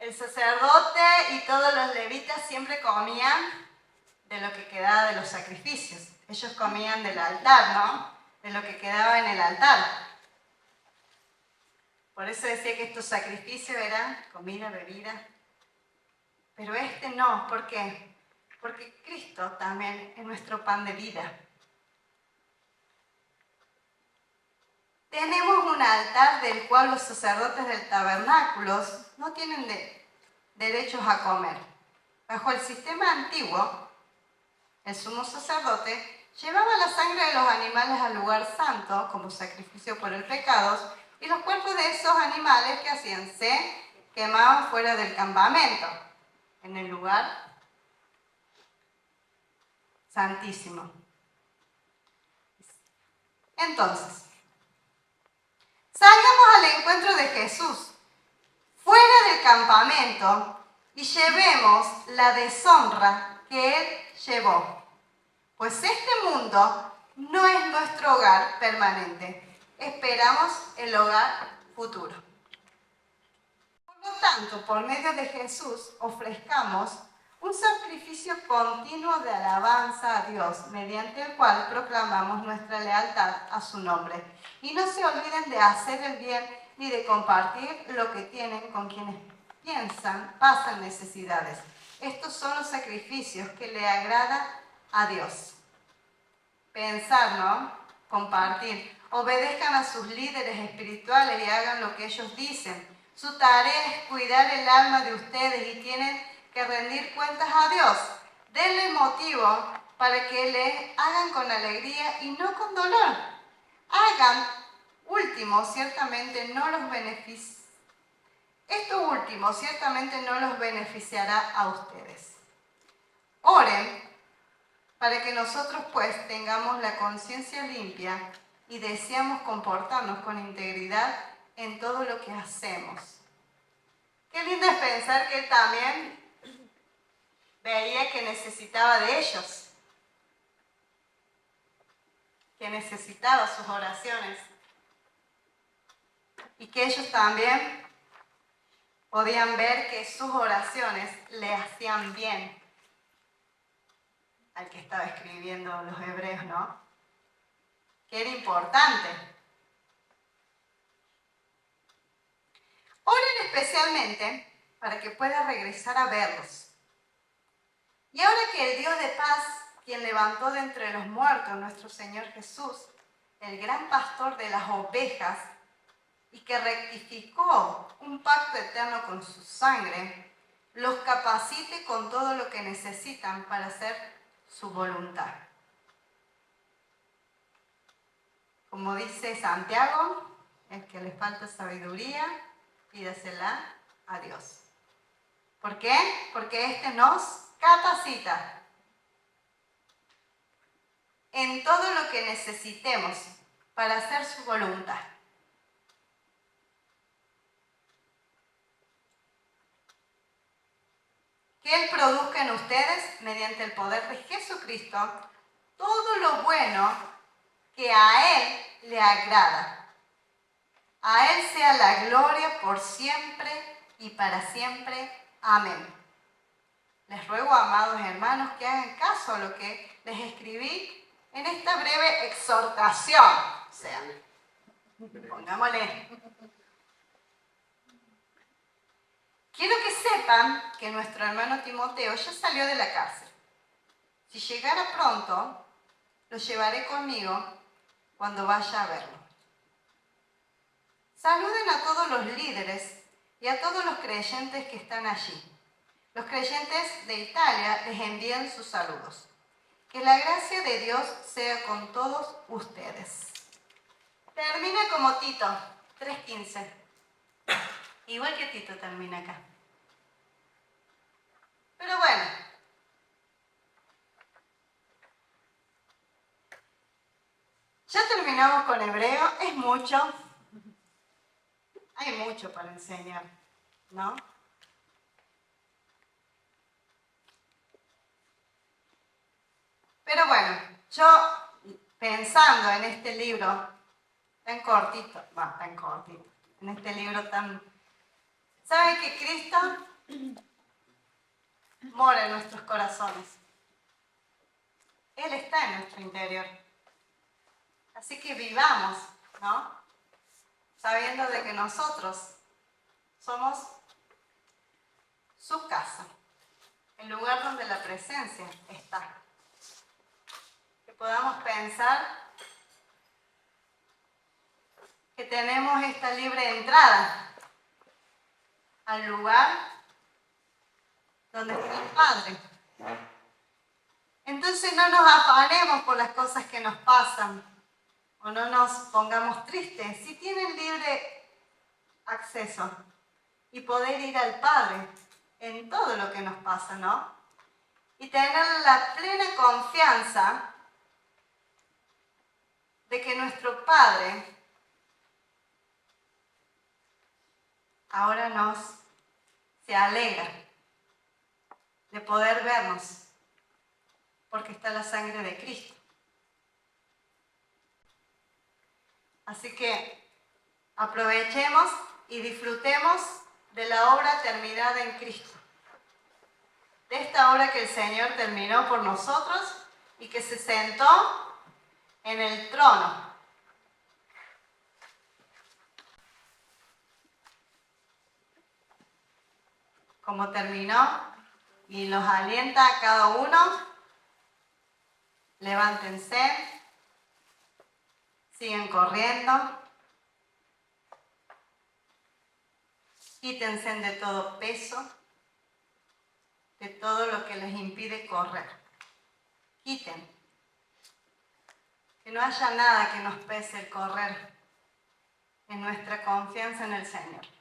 El sacerdote y todos los levitas siempre comían de lo que quedaba de los sacrificios. Ellos comían del altar, ¿no? De lo que quedaba en el altar. Por eso decía que estos sacrificios eran comida, bebida. Pero este no, ¿por qué? porque Cristo también es nuestro pan de vida. Tenemos un altar del cual los sacerdotes del tabernáculo no tienen derechos a comer. Bajo el sistema antiguo, el sumo sacerdote llevaba la sangre de los animales al lugar santo como sacrificio por el pecado, y los cuerpos de esos animales, ¿qué hacían? Se quemaban fuera del campamento, en el lugar santísimo. Entonces, salgamos al encuentro de Jesús fuera del campamento y llevemos la deshonra que Él llevó. Pues este mundo no es nuestro hogar permanente. Esperamos el hogar futuro. Por lo tanto, por medio de Jesús, ofrezcamos un sacrificio continuo de alabanza a Dios, mediante el cual proclamamos nuestra lealtad a su nombre. Y no se olviden de hacer el bien ni de compartir lo que tienen con quienes pasan necesidades. Estos son los sacrificios que le agradan a Dios. Pensar, ¿no? Compartir. Obedezcan a sus líderes espirituales y hagan lo que ellos dicen. Su tarea es cuidar el alma de ustedes y tienen que rendir cuentas a Dios. Denle motivo para que le hagan con alegría y no con dolor. Esto último ciertamente no los beneficiará a ustedes. Oren para que nosotros pues tengamos la conciencia limpia y deseamos comportarnos con integridad en todo lo que hacemos. Qué lindo es pensar que él también veía que necesitaba de ellos, que necesitaba sus oraciones y que ellos también podían ver que sus oraciones le hacían bien al que estaba escribiendo los hebreos, ¿no? Que era importante. Oren especialmente para que pueda regresar a verlos. Y ahora que el Dios de paz, quien levantó de entre los muertos nuestro Señor Jesús, el gran pastor de las ovejas, y que rectificó un pacto eterno con su sangre, los capacite con todo lo que necesitan para hacer su voluntad. Como dice Santiago, el que le falta sabiduría, pídasela a Dios. ¿Por qué? Porque este nos capacita en todo lo que necesitemos para hacer su voluntad. Que Él produzca en ustedes, mediante el poder de Jesucristo, todo lo bueno que a Él le agrada. A Él sea la gloria por siempre y para siempre. Amén. Les ruego, amados hermanos, que hagan caso a lo que les escribí en esta breve exhortación. O sea, pongámosle. Quiero que sepan que nuestro hermano Timoteo ya salió de la cárcel. Si llegara pronto, lo llevaré conmigo cuando vaya a verlo. Saluden a todos los líderes y a todos los creyentes que están allí. Los creyentes de Italia les envían sus saludos. Que la gracia de Dios sea con todos ustedes. Termina como Tito, 3:15. Igual que Tito termina acá. Pero bueno. Ya terminamos con Hebreo. Es mucho. Hay mucho para enseñar, ¿no? Pero bueno, yo pensando en este libro tan cortito, en este libro tan... ¿Saben que Cristo mora en nuestros corazones? Él está en nuestro interior. Así que vivamos, ¿no? Sabiendo de que nosotros somos su casa. el lugar donde la presencia está. Que podamos pensar que tenemos esta libre entrada al lugar donde está el Padre. Entonces no nos afanemos por las cosas que nos pasan o no nos pongamos tristes. Si tienen libre acceso y poder ir al Padre en todo lo que nos pasa, ¿no? Y tener la plena confianza de que nuestro Padre ahora se alegra de poder vernos, porque está la sangre de Cristo. Así que aprovechemos y disfrutemos de la obra terminada en Cristo. De esta obra que el Señor terminó por nosotros y que se sentó en el trono. Como terminó y los alienta a cada uno, levántense, siguen corriendo, quítense de todo peso, de todo lo que les impide correr. Quiten. Que no haya nada que nos pese el correr en nuestra confianza en el Señor.